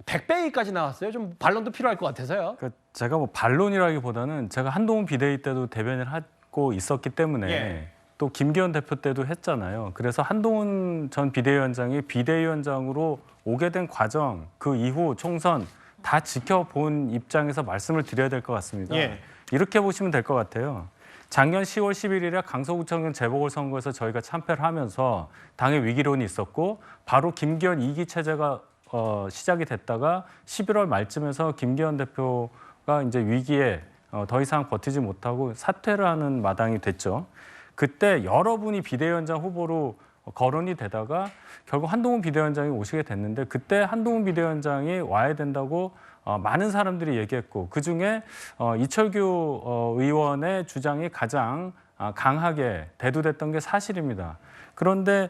100배까지 나왔어요. 좀 반론도 필요할 것 같아서요. 그러니까 제가 뭐 반론이라기보다는 제가 한동훈 비대위 때도 대변을 하고 있었기 때문에 예. 또 김기현 대표 때도 했잖아요. 그래서 한동훈 전 비대위원장이 비대위원장으로 오게 된 과정, 그 이후 총선 다 지켜본 입장에서 말씀을 드려야 될 것 같습니다. 예. 이렇게 보시면 될 것 같아요. 작년 10월 11일에 강서구청장 재보궐선거에서 저희가 참패를 하면서 당의 위기론이 있었고 바로 김기현 2기 체제가 시작이 됐다가 11월 말쯤에서 김기현 대표가 이제 위기에 더 이상 버티지 못하고 사퇴를 하는 마당이 됐죠. 그때 여러분이 비대위원장 후보로 거론이 되다가 결국 한동훈 비대위원장이 오시게 됐는데 그때 한동훈 비대위원장이 와야 된다고 많은 사람들이 얘기했고 그중에 이철규 의원의 주장이 가장 강하게 대두됐던 게 사실입니다. 그런데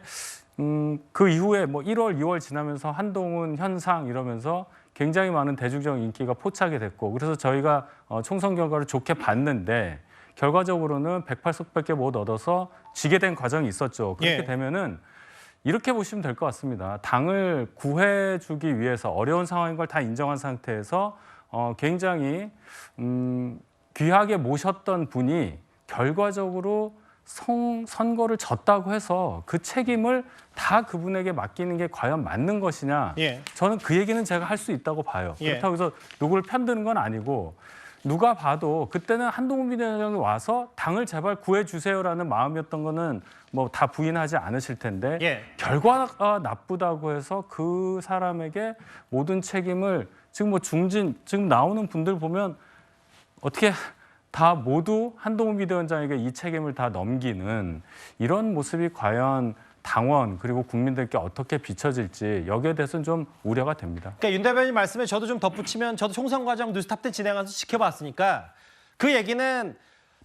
그 이후에 뭐 1월, 2월 지나면서 한동훈 현상 이러면서 굉장히 많은 대중적 인기가 포착이 됐고 그래서 저희가 총선 결과를 좋게 봤는데 결과적으로는 108석밖에 못 얻어서 지게 된 과정이 있었죠. 그렇게 예. 되면은 이렇게 보시면 될 것 같습니다. 당을 구해주기 위해서 어려운 상황인 걸 다 인정한 상태에서 굉장히 귀하게 모셨던 분이 결과적으로 선거를 졌다고 해서 그 책임을 다 그분에게 맡기는 게 과연 맞는 것이냐. 예. 저는 그 얘기는 제가 할 수 있다고 봐요. 예. 그렇다고 해서 누구를 편드는 건 아니고 누가 봐도 그때는 한동훈 비대위원장이 와서 당을 제발 구해주세요라는 마음이었던 거는 뭐 다 부인하지 않으실 텐데 예. 결과가 나쁘다고 해서 그 사람에게 모든 책임을 지금 뭐 지금 나오는 분들 보면 어떻게 다 모두 한동훈 비대위원장에게 이 책임을 다 넘기는 이런 모습이 과연 당원 그리고 국민들께 어떻게 비춰질지 여기에 대해서는 좀 우려가 됩니다. 그러니까 윤 대변인 말씀에 저도 좀 덧붙이면 저도 총선 과정 뉴스탑10 진행하면서 지켜봤으니까 그 얘기는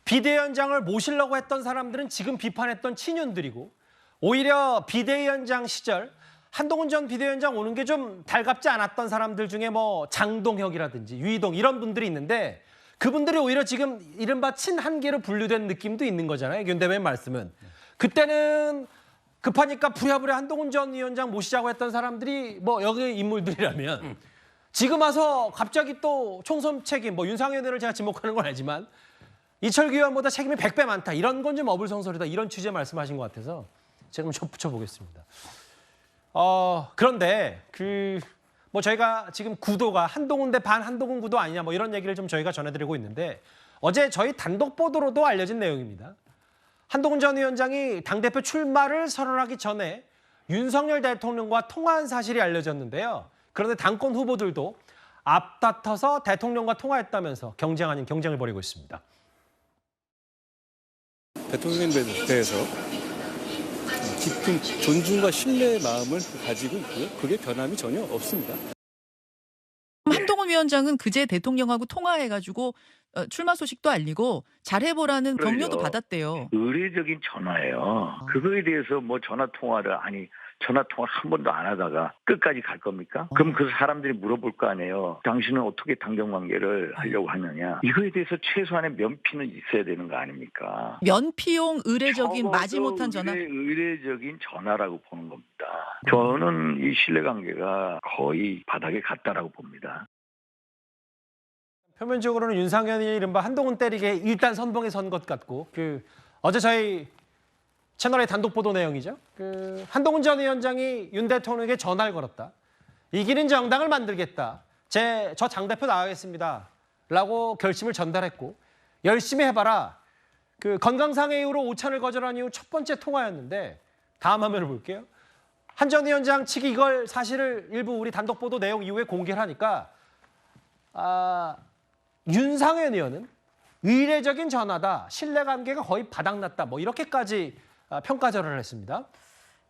비대위원장을 모시려고 했던 사람들은 지금 비판했던 친윤들이고 오히려 비대위원장 시절 한동훈 전 비대위원장 오는 게 좀 달갑지 않았던 사람들 중에 뭐 장동혁이라든지 유이동 이런 분들이 있는데 그분들이 오히려 지금 이른바 친한계로 분류된 느낌도 있는 거잖아요. 윤 대변인 말씀은. 그때는 급하니까 부랴부랴 한동훈 전 위원장 모시자고 했던 사람들이 뭐 여기 인물들이라면 지금 와서 갑자기 또 총선 책임, 뭐 윤상현 의원을 제가 지목하는 건 아니지만 이철규 의원보다 책임이 100배 많다. 이런 건 좀 어불성설이다. 이런 취지의 말씀하신 것 같아서 제가 좀 붙여보겠습니다. 그런데 뭐 저희가 지금 구도가 한동훈 대 반한동훈 구도 아니냐 뭐 이런 얘기를 좀 저희가 전해드리고 있는데 어제 저희 단독 보도로도 알려진 내용입니다. 한동훈 전 위원장이 당대표 출마를 선언하기 전에 윤석열 대통령과 통화한 사실이 알려졌는데요. 그런데 당권 후보들도 앞다퉈서 대통령과 통화했다면서 경쟁 아닌 경쟁을 벌이고 있습니다. 대통령에 대해서 깊은 존중과 신뢰의 마음을 가지고 있고요. 그게 변함이 전혀 없습니다. 한동훈 위원장은 그제 대통령하고 통화해가지고 출마 소식도 알리고 잘해보라는 격려도 받았대요. 의례적인 전화예요. 그거에 대해서 뭐 전화 통화를 한 번도 안 하다가 끝까지 갈 겁니까? 그럼 그 사람들이 물어볼 거 아니에요. 당신은 어떻게 당정관계를 하려고 하느냐. 이거에 대해서 최소한의 면피는 있어야 되는 거 아닙니까? 면피용 의례적인 마지못한 전화. 의례적인 전화라고 보는 겁니다. 저는 이 신뢰관계가 거의 바닥에 갔다라고 봅니다. 표면적으로는 윤상현이 이른바 한동훈 때리게 일단 선봉에 선 것 같고 어제 저희 채널의 단독 보도 내용이죠. 한동훈 전 위원장이 윤 대통령에게 전화를 걸었다. 이기는 정당을 만들겠다. 저 장 대표 나가겠습니다. 라고 결심을 전달했고 열심히 해봐라. 건강상의 이유로 오찬을 거절한 이후 첫 번째 통화였는데 다음 화면을 볼게요. 한 전 위원장 측이 이걸 사실을 일부 우리 단독 보도 내용 이후에 공개를 하니까 윤상현 의원은 의례적인 전화다. 신뢰관계가 거의 바닥났다. 뭐 이렇게까지 평가절하를 했습니다.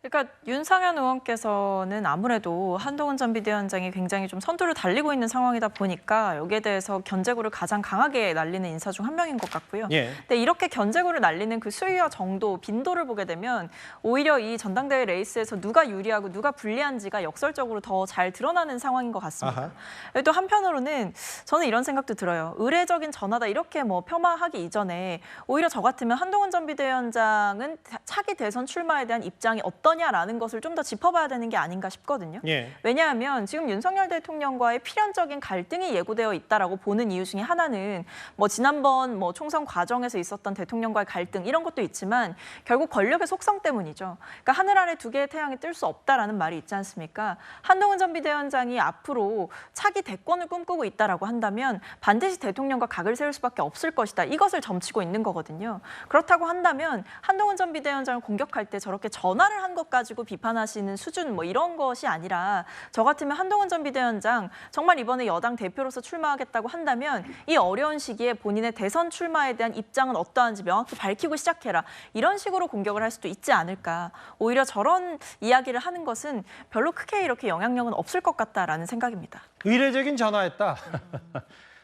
그러니까 윤상현 의원께서는 아무래도 한동훈 전 비대위원장이 굉장히 좀 선두를 달리고 있는 상황이다 보니까 여기에 대해서 견제구를 가장 강하게 날리는 인사 중 한 명인 것 같고요. 예. 근데 이렇게 견제구를 날리는 그 수위와 정도, 빈도를 보게 되면 오히려 이 전당대회 레이스에서 누가 유리하고 누가 불리한지가 역설적으로 더 잘 드러나는 상황인 것 같습니다. 또 한편으로는 저는 이런 생각도 들어요. 의례적인 전화다 이렇게 뭐 폄하하기 이전에 오히려 저 같으면 한동훈 전 비대위원장은 차기 대선 출마에 대한 입장이 어떠냐라는 것을 좀 더 짚어봐야 되는 게 아닌가 싶거든요. 예. 왜냐하면 지금 윤석열 대통령과의 필연적인 갈등이 예고되어 있다라고 보는 이유 중에 하나는 뭐 지난번 뭐 총선 과정에서 있었던 대통령과의 갈등 이런 것도 있지만 결국 권력의 속성 때문이죠. 그러니까 하늘 아래 두 개의 태양이 뜰 수 없다라는 말이 있지 않습니까? 한동훈 전 비대위원장이 앞으로 차기 대권을 꿈꾸고 있다라고 한다면 반드시 대통령과 각을 세울 수밖에 없을 것이다. 이것을 점치고 있는 거거든요. 그렇다고 한다면 한동훈 전 비대위원장을 공격할 때 저렇게 전화를 한 것 가지고 비판하시는 수준 뭐 이런 것이 아니라 저 같으면 한동훈 전 비대위원장 정말 이번에 여당 대표로서 출마하겠다고 한다면 이 어려운 시기에 본인의 대선 출마에 대한 입장은 어떠한지 명확히 밝히고 시작해라. 이런 식으로 공격을 할 수도 있지 않을까. 오히려 저런 이야기를 하는 것은 별로 크게 이렇게 영향력은 없을 것 같다라는 생각입니다. 의례적인 전화였다.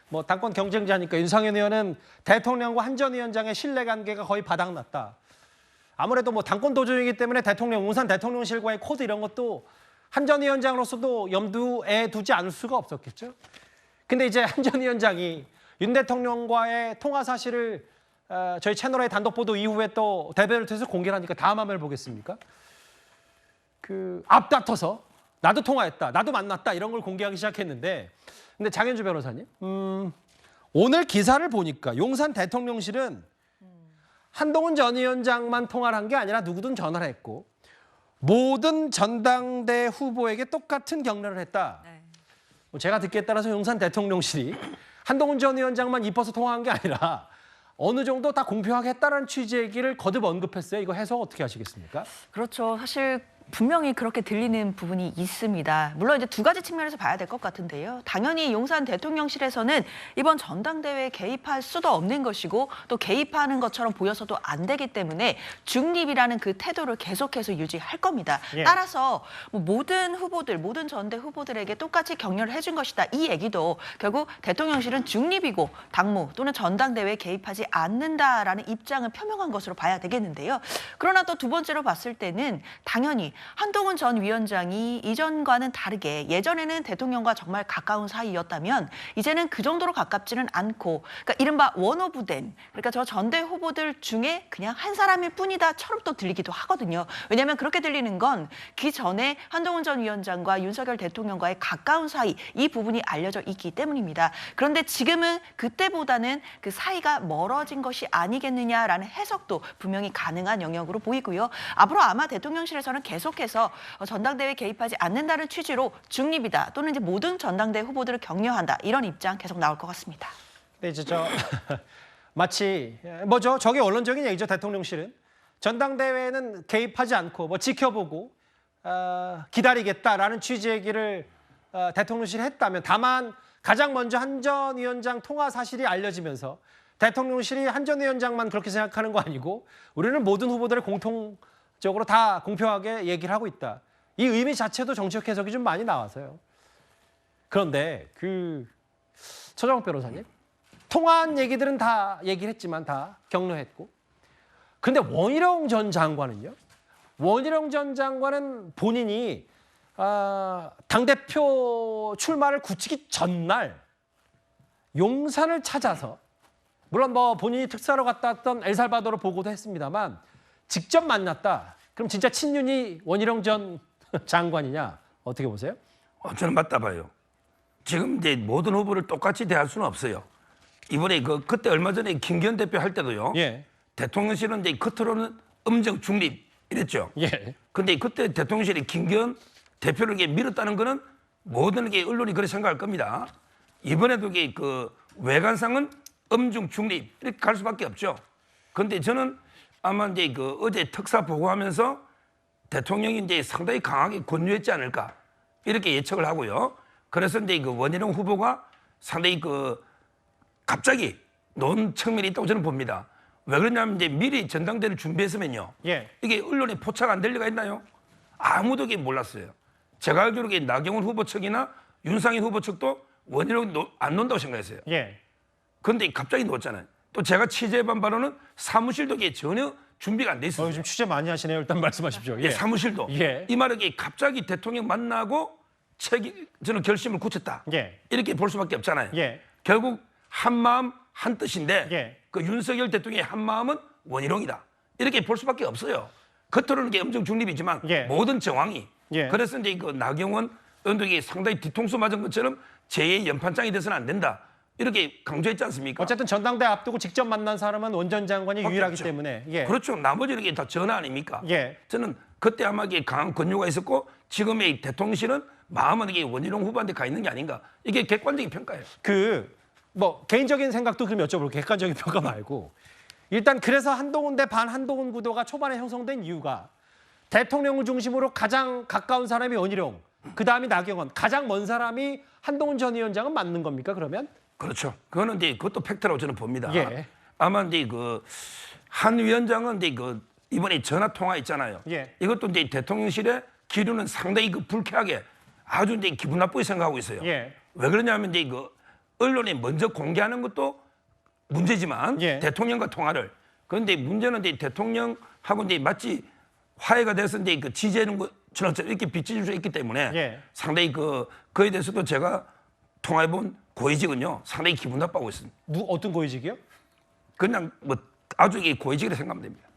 뭐 당권 경쟁자니까 윤상현 의원은 대통령과 한 전 위원장의 신뢰관계가 거의 바닥났다. 아무래도 뭐 당권 도전이기 때문에 용산 대통령실과의 코드 이런 것도 한 전 위원장으로서도 염두에 두지 않을 수가 없었겠죠. 근데 이제 한 전 위원장이 윤 대통령과의 통화 사실을 저희 채널의 단독 보도 이후에 또 대변을 통해서 공개를 하니까 다음 화면을 보겠습니까? 앞다퉈서 나도 통화했다, 나도 만났다 이런 걸 공개하기 시작했는데 근데 장현주 변호사님, 오늘 기사를 보니까 용산 대통령실은 한동훈 전 위원장만 통화를 한 게 아니라 누구든 전화를 했고 모든 전당대 후보에게 똑같은 격려를 했다. 뭐 제가 듣기에 따라서 용산 대통령실이 한동훈 전 위원장만 이뻐서 통화한 게 아니라 어느 정도 다 공표하게 했다는 취지의 얘기를 거듭 언급했어요. 이거 해석 어떻게 하시겠습니까? 그렇죠. 사실 분명히 그렇게 들리는 부분이 있습니다. 물론 이제 두 가지 측면에서 봐야 될 것 같은데요. 당연히 용산 대통령실에서는 이번 전당대회에 개입할 수도 없는 것이고 또 개입하는 것처럼 보여서도 안 되기 때문에 중립이라는 그 태도를 계속해서 유지할 겁니다. 예. 따라서 뭐 모든 후보들, 모든 전대 후보들에게 똑같이 격려를 해준 것이다. 이 얘기도 결국 대통령실은 중립이고 당무 또는 전당대회에 개입하지 않는다라는 입장을 표명한 것으로 봐야 되겠는데요. 그러나 또 두 번째로 봤을 때는 당연히 한동훈 전 위원장이 이전과는 다르게 예전에는 대통령과 정말 가까운 사이였다면 이제는 그 정도로 가깝지는 않고 그러니까 이른바 원오브된 그러니까 저 전대 후보들 중에 그냥 한 사람일 뿐이다처럼 또 들리기도 하거든요. 왜냐하면 그렇게 들리는 건 그 전에 한동훈 전 위원장과 윤석열 대통령과의 가까운 사이 이 부분이 알려져 있기 때문입니다. 그런데 지금은 그때보다는 그 사이가 멀어진 것이 아니겠느냐라는 해석도 분명히 가능한 영역으로 보이고요. 앞으로 아마 대통령실에서는 계속해서 전당대회에 개입하지 않는다는 취지로 중립이다 또는 이제 모든 전당대회 후보들을 격려한다 이런 입장 계속 나올 것 같습니다. 네, 이제 마치 뭐죠? 저게 언론적인 얘기죠. 대통령실은 전당대회는 개입하지 않고 뭐 지켜보고 기다리겠다라는 취지의 얘기를 대통령실이 했다면 다만 가장 먼저 한 전 위원장 통화 사실이 알려지면서 대통령실이 한 전 위원장만 그렇게 생각하는 거 아니고 우리는 모든 후보들을 공통적으로 다 공평하게 얘기를 하고 있다. 이 의미 자체도 정치적 해석이 좀 많이 나와서요. 그런데 최정욱 변호사님 통화한 얘기들은 다 얘기를 했지만 다 격려했고 근데 원희룡 전 장관은요. 원희룡 전 장관은 본인이 당대표 출마를 굳히기 전날 용산을 찾아서 물론 뭐 본인이 특사로 갔다 왔던 엘살바도르 보고도 했습니다만 직접 만났다. 그럼 진짜 친윤이 원희룡 전 장관이냐 어떻게 보세요? 저는 맞다 봐요. 지금 이제 모든 후보를 똑같이 대할 수는 없어요. 이번에 그때 얼마 전에 김기현 대표 할 때도요. 예. 대통령실은 이제 겉으로는 엄정 중립 이랬죠. 예. 근데 그때 대통령실이 김기현 대표를 이렇게 밀었다는 거는 모든 게 언론이 그렇게 생각할 겁니다. 이번에도 이게 외관상은 엄중 중립 이렇게 갈 수밖에 없죠. 그런데 저는 아마 이제 어제 특사 보고하면서 대통령이 이제 상당히 강하게 권유했지 않을까 이렇게 예측을 하고요. 그래서 이제 원희룡 후보가 상당히 갑자기 논 측면이 있다고 저는 봅니다. 왜 그러냐면 이제 미리 전당대를 준비했으면요. 예. 이게 언론에 포착 안 될 리가 있나요? 아무도 이게 몰랐어요. 제가 알기로 나경원 후보 측이나 윤상현 후보 측도 원희룡 안 논다고 생각했어요. 예. 그런데 갑자기 놓았잖아요. 또 제가 취재해본 바로는 사무실도 이게 전혀 준비가 안 돼 있어요. 요즘 취재 많이 하시네요. 일단 말씀하십시오. 예. 사무실도. 예. 이 말은 갑자기 대통령 만나고 저는 결심을 굳혔다. 예. 이렇게 볼 수밖에 없잖아요. 예. 결국 한 마음 한 뜻인데 예. 윤석열 대통령의 한 마음은 원희룡이다. 이렇게 볼 수밖에 없어요. 겉으로는 엄청 중립이지만 예. 모든 정황이. 예. 그래서 이제 나경원 의원도 상당히 뒤통수 맞은 것처럼 제2의 연판장이 돼서는 안 된다. 이렇게 강조했지 않습니까? 어쨌든 전당대 앞두고 직접 만난 사람은 원 전 장관이 유일하기 없죠. 때문에. 예. 그렇죠. 나머지는 이게 다 전화 아닙니까? 예. 저는 그때 아마 이게 강한 권유가 있었고 지금의 대통령실은 마음은 이게 원희룡 후보한테 가 있는 게 아닌가. 이게 객관적인 평가예요. 뭐 개인적인 생각도 그럼 여쭤볼게요. 객관적인 평가 말고. 일단 그래서 한동훈 대 반한동훈 구도가 초반에 형성된 이유가 대통령을 중심으로 가장 가까운 사람이 원희룡, 그다음이 나경원, 가장 먼 사람이 한동훈 전 위원장은 맞는 겁니까? 그러면? 그렇죠. 그거는 이제 그것도 팩트라고 저는 봅니다. 예. 아마 이제 한 위원장은 이제 이번에 전화 통화 있잖아요. 예. 이것도 이제 대통령실의 기류는 상당히 불쾌하게 아주 이제 기분 나쁘게 생각하고 있어요. 예. 왜 그러냐면 이제 언론에 먼저 공개하는 것도 문제지만 예. 대통령과 통화를. 그런데 문제는 이제 대통령하고 이제 마치 화해가 돼서 이제 지지하는 것처럼 이렇게 비춰질 수 있기 때문에 예. 상당히 그에 대해서도 제가 통화해본 고위직은요 상당히 기분 나빠하고 있습니다. 어떤 고위직이요? 그냥 아주 이게 고위직이라 생각하면 됩니다.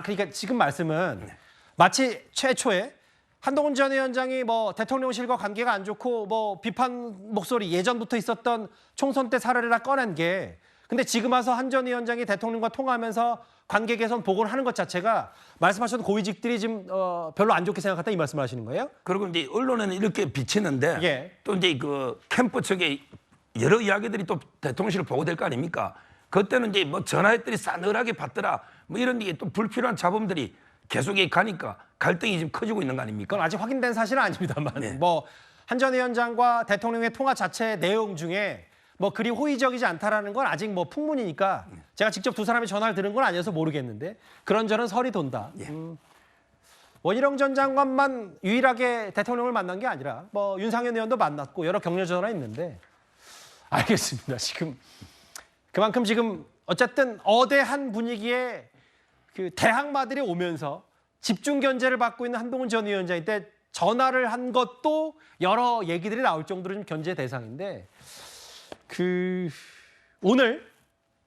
그러니까 지금 말씀은 마치 최초에 한동훈 전 위원장이 뭐 대통령실과 관계가 안 좋고 뭐 비판 목소리 예전부터 있었던 총선 때 사례를 다 꺼낸 게 근데 지금 와서 한 전 위원장이 대통령과 통화하면서 관계 개선 보고를 하는 것 자체가 말씀하셨던 고위직들이 지금 별로 안 좋게 생각한다 이 말씀을 하시는 거예요? 그리고 이제 언론에는 이렇게 비치는데 또 이제 그 캠프 측에 여러 이야기들이 또 대통령실을 보고될 거 아닙니까? 그때는 이제 뭐 전화했더니 싸늘하게 받더라. 뭐 이런 게 또 불필요한 잡음들이 계속 가니까 갈등이 지금 커지고 있는 거 아닙니까? 그건 아직 확인된 사실은 아닙니다만 뭐 한 전 위원장과 대통령의 통화 자체 내용 중에 뭐 그리 호의적이지 않다라는 건 아직 뭐 풍문이니까 제가 직접 두 사람이 전화를 들은 건 아니어서 모르겠는데 그런저런 설이 돈다. 원희룡 전 장관만 유일하게 대통령을 만난 게 아니라 뭐 윤상현 의원도 만났고 여러 격려 전화 있는데 알겠습니다. 지금 그만큼 지금 어쨌든 어대한 분위기에 그 대항마들이 오면서 집중 견제를 받고 있는 한동훈 전 위원장인데 전화를 한 것도 여러 얘기들이 나올 정도로 좀 견제 대상인데 오늘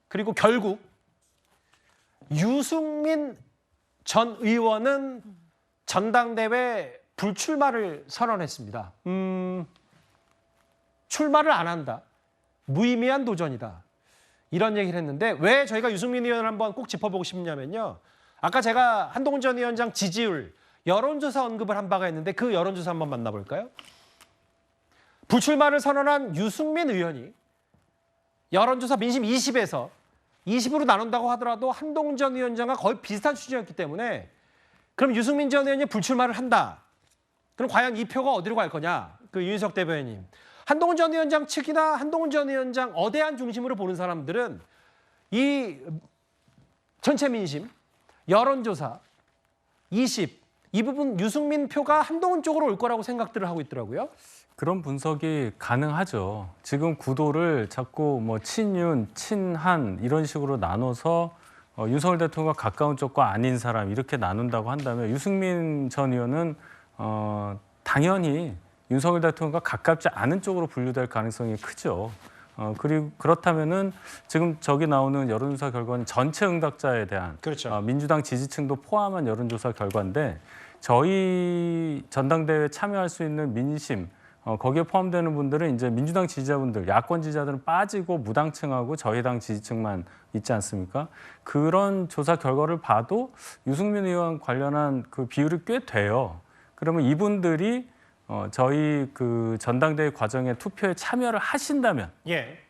그리고 결국 유승민 전 의원은 전당대회 불출마를 선언했습니다. 출마를 안 한다. 무의미한 도전이다. 이런 얘기를 했는데 왜 저희가 유승민 의원을 한번 꼭 짚어보고 싶냐면요. 아까 제가 한동훈 전 위원장 지지율 여론조사 언급을 한 바가 있는데 그 여론조사 한번 만나볼까요? 불출마를 선언한 유승민 의원이 여론조사 민심 20에서 20으로 나눈다고 하더라도 한동훈 전 위원장과 거의 비슷한 수준이었기 때문에 그럼 유승민 전 의원이 불출마를 한다. 그럼 과연 이 표가 어디로 갈 거냐? 그 윤석 대변인님. 한동훈 전 위원장 측이나 한동훈 전 위원장 어대한 중심으로 보는 사람들은 이 전체 민심, 여론조사, 20, 이 부분 유승민 표가 한동훈 쪽으로 올 거라고 생각들을 하고 있더라고요. 그런 분석이 가능하죠. 지금 구도를 자꾸 뭐 친윤, 친한 이런 식으로 나눠서 윤석열 대통령과 가까운 쪽과 아닌 사람 이렇게 나눈다고 한다면 유승민 전 의원은 당연히 윤석열 대통령과 가깝지 않은 쪽으로 분류될 가능성이 크죠. 그리고 그렇다면은 지금 저기 나오는 여론조사 결과는 전체 응답자에 대한 민주당 지지층도 포함한 여론조사 결과인데 저희 전당대회에 참여할 수 있는 민심 거기에 포함되는 분들은 이제 민주당 지지자분들, 야권 지지자들은 빠지고 무당층하고 저희 당 지지층만 있지 않습니까? 그런 조사 결과를 봐도 유승민 의원 관련한 그 비율이 꽤 돼요. 그러면 이분들이 저희 그 전당대회 과정에 투표에 참여를 하신다면,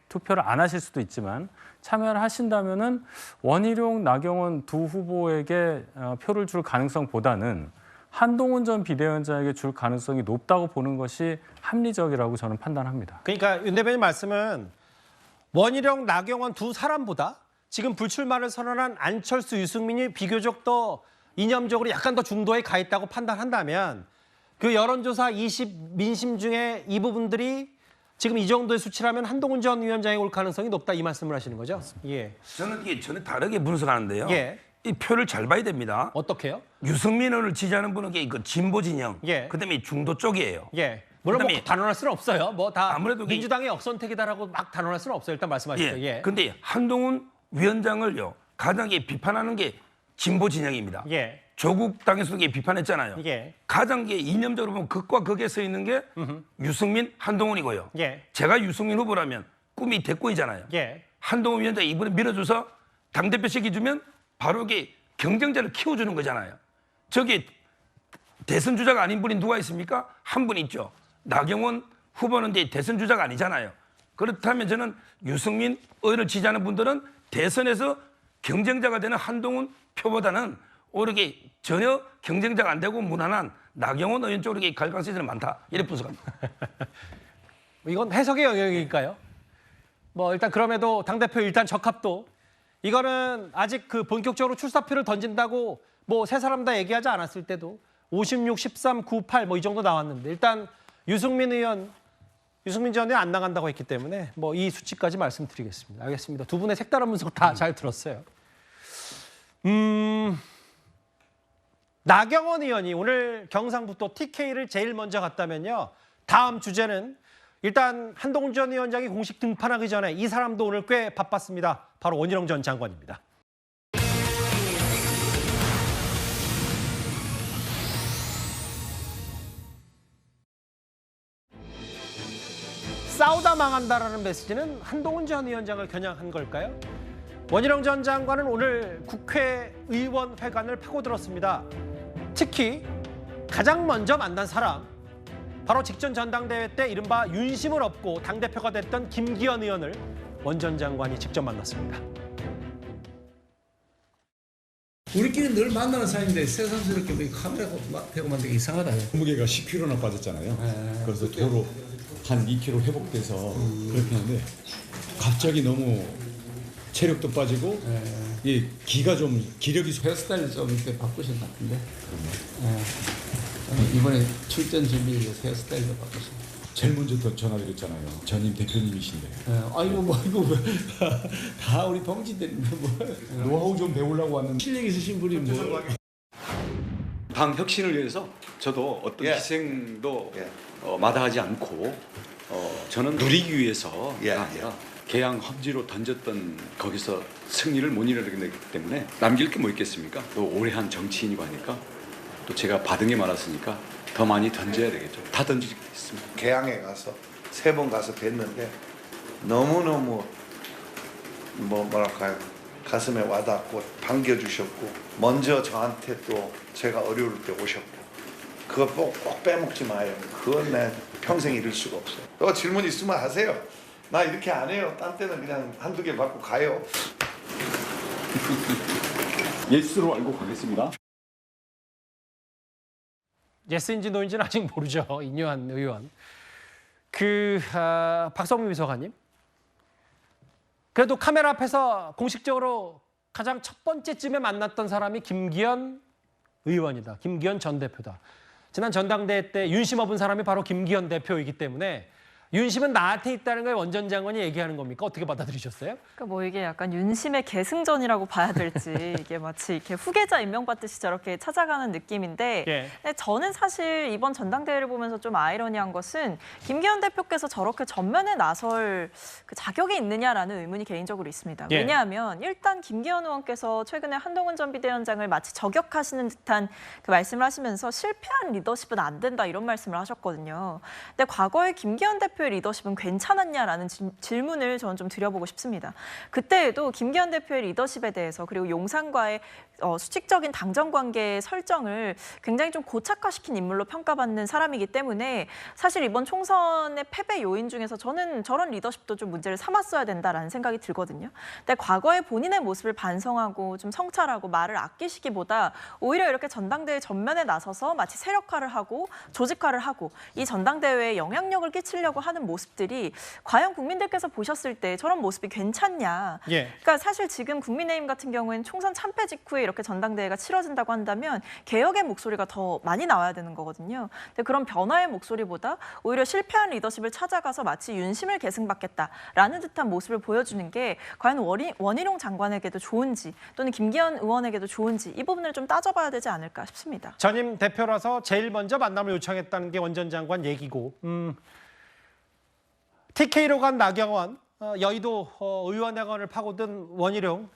투표를 안 하실 수도 있지만 참여를 하신다면은 원희룡, 나경원 두 후보에게 표를 줄 가능성보다는 한동훈 전 비대위원장에게 줄 가능성이 높다고 보는 것이 합리적이라고 저는 판단합니다. 그러니까 윤 대변인 말씀은 원희룡, 나경원 두 사람보다 지금 불출마를 선언한 안철수, 유승민이 비교적 더 이념적으로 약간 더 중도에 가 있다고 판단한다면 그 여론조사 20 민심 중에 이 부분들이 지금 이 정도의 수치라면 한동훈 전 위원장이 올 가능성이 높다 이 말씀을 하시는 거죠? 예. 저는 이게 전혀 다르게 분석하는데요. 이 표를 잘 봐야 됩니다. 어떻게요? 유승민 의원을 지지하는 분은 그 진보 진영, 그다음에 중도 쪽이에요. 물론 뭐 단언할 수는 없어요. 뭐 다 아무래도 민주당의 역선택이다라고 막 단언할 수는 없어요. 일단 말씀하시죠. 근데 한동훈 위원장을요 가장 비판하는 게 진보 진영입니다. 조국 당에서도 비판했잖아요. 가장 이념적으로 보면 극과 극에 서 있는 게 유승민, 한동훈이고요. 제가 유승민 후보라면 꿈이 대권이잖아요. 한동훈 위원장이 이번에 밀어줘서 당대표 시켜주면 바로 이게 경쟁자를 키워주는 거잖아요. 저기 대선 주자가 아닌 분이 누가 있습니까? 한 분 있죠. 나경원 후보는 이제 대선 주자가 아니잖아요. 그렇다면 저는 유승민 의원을 지지하는 분들은 대선에서 경쟁자가 되는 한동훈 표보다는 오히려 전혀 경쟁자가 안 되고 무난한 나경원 의원 쪽으로 갈 가능성이 많다. 이렇게 분석합니다. 이건 해석의 영역이니까요. 뭐 일단 그럼에도 당대표 일단 적합도 이거는 아직 그 본격적으로 출사표를 던진다고 뭐 세 사람 다 얘기하지 않았을 때도 56, 13, 9, 8 뭐 이 정도 나왔는데 일단 유승민 전 의원 안 나간다고 했기 때문에 뭐 이 수치까지 말씀드리겠습니다. 알겠습니다. 두 분의 색다른 분석 다 잘 들었어요. 나경원 의원이 오늘 경상북도 TK를 제일 먼저 갔다면요. 다음 주제는 일단 한동훈 전 위원장이 공식 등판하기 전에 이 사람도 오늘 꽤 바빴습니다. 바로 원희룡 전 장관입니다. 싸우다 망한다라는 메시지는 한동훈 전 위원장을 겨냥한 걸까요? 원희룡 전 장관은 오늘 국회의원회관을 파고들었습니다. 특히 가장 먼저 만난 사람, 바로 직전 전당대회 때 이른바 윤심을 얻고 당대표가 됐던 김기현 의원을 원 전 장관이 직접 만났습니다. 우리끼리 늘 만나는 사이인데 새삼스럽게 뭐 카메라 대고 만들기 이상하다. 무게가 10kg나 빠졌잖아요. 그래서 도로 한 2kg 회복돼서 그렇게 하는데 갑자기 너무 체력도 빠지고 이 기가 좀 기력이 헤어스타일 좀 이렇게 바꾸신 것 같은데. 이번에 출전 준비를 위해서 헤어스타일도 바꾸신. 제일 먼저 전화드렸잖아요. 전임 대표님이신데. 아이고 뭐 이거 다 우리 동지들인데 뭐. 노하우 좀 배우려고 왔는데. 실력 있으신 분이 뭐. 당 혁신을 위해서 저도 어떤 희생도 마다하지 않고 저는 누리기 위해서가 아니라 개항 험지로 던졌던 거기서 승리를 못 이루기 때문에 남길 게 뭐 있겠습니까? 또 오래 한 정치인이고 하니까 또 제가 받은 게 많았으니까 더 많이 던져야 되겠죠. 다 던지겠습니다. 개항에 가서 3번 가서 뵀는데 너무너무 뭐랄까요, 가슴에 와닿고 반겨주셨고, 먼저 저한테 또 제가 어려울 때 오셨고, 그거 꼭 빼먹지 마요. 그건 내 평생 잃을 수가 없어요. 또 질문 있으면 하세요. 나 이렇게 안 해요. 딴 때는 그냥 한두 개 받고 가요. 예스로 알고 가겠습니다. 예스인지 노인지는 아직 모르죠. 인요한 의원. 박성민 비서관님. 그래도 카메라 앞에서 공식적으로 가장 첫 번째쯤에 만났던 사람이 김기현 의원이다. 김기현 전 대표다. 지난 전당대회 때 윤심 얻은 사람이 바로 김기현 대표이기 때문에 윤심은 나한테 있다는 걸 원 전 장관이 얘기하는 겁니까? 어떻게 받아들이셨어요? 그러니까 뭐 이게 약간 윤심의 계승전이라고 봐야 될지, 이게 마치 이렇게 후계자 임명받듯이 저렇게 찾아가는 느낌인데, 근데 저는 사실 이번 전당대회를 보면서 좀 아이러니한 것은 김기현 대표께서 저렇게 전면에 나설 그 자격이 있느냐라는 의문이 개인적으로 있습니다. 왜냐하면 일단 김기현 의원께서 최근에 한동훈 전 비대위원장을 마치 저격하시는 듯한 그 말씀을 하시면서 실패한 리더십은 안 된다 이런 말씀을 하셨거든요. 근데 과거에 김기현 대표의 리더십은 괜찮았냐라는 질문을 저는 좀 드려보고 싶습니다. 그때에도 김기현 대표의 리더십에 대해서, 그리고 용산과의 수직적인 당정 관계의 설정을 굉장히 좀 고착화시킨 인물로 평가받는 사람이기 때문에 사실 이번 총선의 패배 요인 중에서 저는 저런 리더십도 좀 문제를 삼았어야 된다라는 생각이 들거든요. 근데 과거의 본인의 모습을 반성하고 좀 성찰하고 말을 아끼시기보다 오히려 이렇게 전당대회 전면에 나서서 마치 세력화를 하고 조직화를 하고 이 전당대회에 영향력을 끼치려고 하는 모습들이 과연 국민들께서 보셨을 때 저런 모습이 괜찮냐. 그러니까 사실 지금 국민의힘 같은 경우에는 총선 참패 직후에 이렇게 전당대회가 치러진다고 한다면 개혁의 목소리가 더 많이 나와야 되는 거거든요. 근데 그런 변화의 목소리보다 오히려 실패한 리더십을 찾아가서 마치 윤심을 계승받겠다라는 듯한 모습을 보여주는 게 과연 원희룡 장관에게도 좋은지, 또는 김기현 의원에게도 좋은지, 이 부분을 좀 따져봐야 되지 않을까 싶습니다. 전임 대표라서 제일 먼저 만남을 요청했다는 게 원 전 장관 얘기고, TK로 간 나경원, 여의도 의원회관을 파고든 원희룡,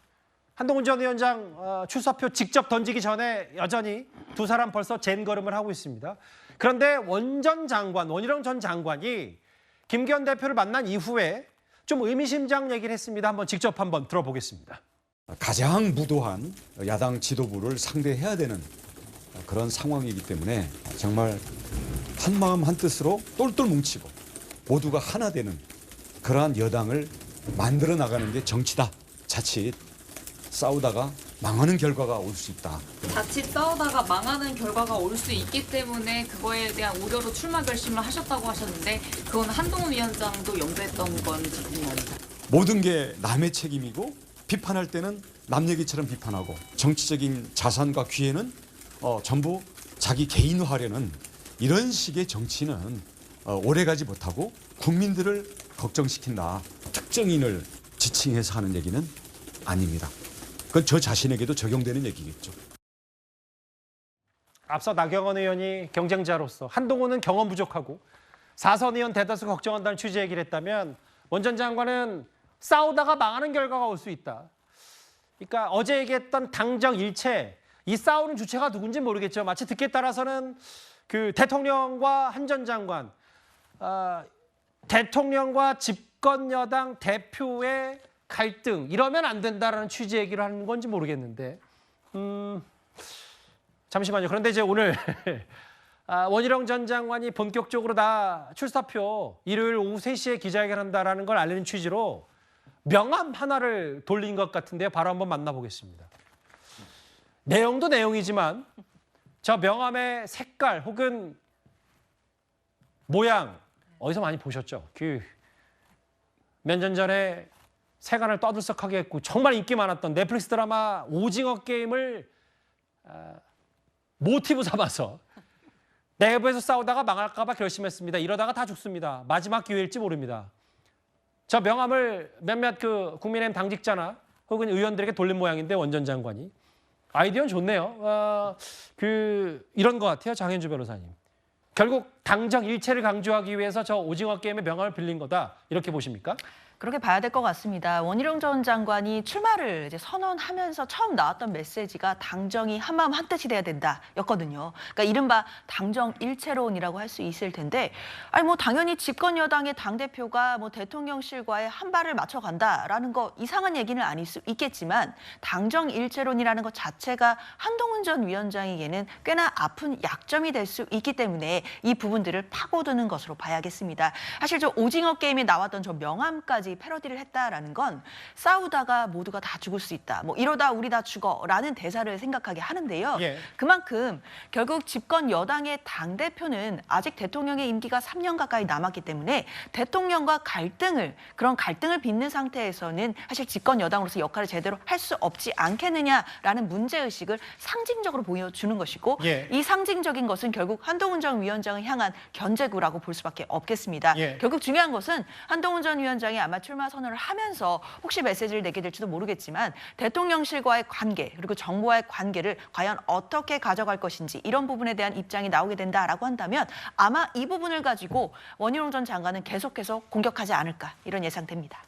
한동훈 전 위원장 출사표 직접 던지기 전에 여전히 두 사람 벌써 젠걸음을 하고 있습니다. 그런데 원희룡 전 장관이 김기현 대표를 만난 이후에 좀 의미심장 얘기를 했습니다. 직접 한번 들어보겠습니다. 가장 무도한 야당 지도부를 상대해야 되는 그런 상황이기 때문에 정말 한마음 한뜻으로 똘똘 뭉치고 모두가 하나 되는 그러한 여당을 만들어 나가는 게 정치다. 자칫 싸우다가 망하는 결과가 올 수 있다. 자칫 싸우다가 망하는 결과가 올 수 있기 때문에 그거에 대한 우려로 출마 결심을 하셨다고 하셨는데, 그건 한동훈 위원장도 염두했던 건지 궁금합니다. 모든 게 남의 책임이고, 비판할 때는 남 얘기처럼 비판하고, 정치적인 자산과 기회는 전부 자기 개인화하려는 이런 식의 정치는 오래가지 못하고 국민들을 걱정시킨다. 특정인을 지칭해서 하는 얘기는 아닙니다. 그건 저 자신에게도 적용되는 얘기겠죠. 앞서 나경원 의원이 경쟁자로서 한동훈은 경험 부족하고 4선 의원 대다수 걱정한다는 취지 얘기를 했다면, 원 전 장관은 싸우다가 망하는 결과가 올 수 있다. 그러니까 어제 얘기했던 당정 일체, 이 싸우는 주체가 누군지 모르겠죠. 마치 듣기에 따라서는 그 대통령과 한 전 장관, 대통령과 집권 여당 대표의 갈등 이러면 안 된다라는 취지 얘기를 하는 건지 모르겠는데 잠시만요. 그런데 이제 오늘 원희룡 전 장관이 본격적으로 다 출사표 일요일 오후 3시에 기자회견한다라는 걸 알리는 취지로 명함 하나를 돌린 것 같은데요. 바로 한번 만나보겠습니다. 내용도 내용이지만 저 명함의 색깔 혹은 모양 어디서 많이 보셨죠? 그 몇 년 전에 세간을 떠들썩하게 했고 정말 인기 많았던 넷플릭스 드라마 오징어 게임을 모티브 삼아서 내부에서 싸우다가 망할까 봐 결심했습니다. 이러다가 다 죽습니다. 마지막 기회일지 모릅니다. 저 명함을 몇몇 그 국민의힘 당직자나 혹은 의원들에게 돌린 모양인데 원 전 장관이 아이디어는 좋네요. 이런 것 같아요. 장현주 변호사님. 결국 당정 일체를 강조하기 위해서 저 오징어 게임의 명함을 빌린 거다. 이렇게 보십니까? 그렇게 봐야 될 것 같습니다. 원희룡 전 장관이 출마를 이제 선언하면서 처음 나왔던 메시지가 당정이 한마음 한뜻이 돼야 된다였거든요. 그러니까 이른바 당정 일체론이라고 할 수 있을 텐데, 아니 뭐 당연히 집권 여당의 당 대표가 뭐 대통령실과의 한 발을 맞춰간다라는 거 이상한 얘기는 아닐 수 있겠지만 당정 일체론이라는 것 자체가 한동훈 전 위원장에게는 꽤나 아픈 약점이 될 수 있기 때문에 이 부분들을 파고드는 것으로 봐야겠습니다. 사실 저 오징어 게임에 나왔던 저 명함까지 패러디를 했다라는 건 싸우다가 모두가 다 죽을 수 있다. 뭐 이러다 우리 다 죽어라는 대사를 생각하게 하는데요. 예. 그만큼 결국 집권 여당의 당대표는 아직 대통령의 임기가 3년 가까이 남았기 때문에 대통령과 그런 갈등을 빚는 상태에서는 사실 집권 여당으로서 역할을 제대로 할 수 없지 않겠느냐라는 문제의식을 상징적으로 보여주는 것이고 예. 이 상징적인 것은 결국 한동훈 전 위원장을 향한 견제구라고 볼 수밖에 없겠습니다. 예. 결국 중요한 것은 한동훈 전 위원장이 아마 출마 선언을 하면서 혹시 메시지를 내게 될지도 모르겠지만 대통령실과의 관계 그리고 정부와의 관계를 과연 어떻게 가져갈 것인지 이런 부분에 대한 입장이 나오게 된다라고 한다면 아마 이 부분을 가지고 원희룡 전 장관은 계속해서 공격하지 않을까 이런 예상됩니다.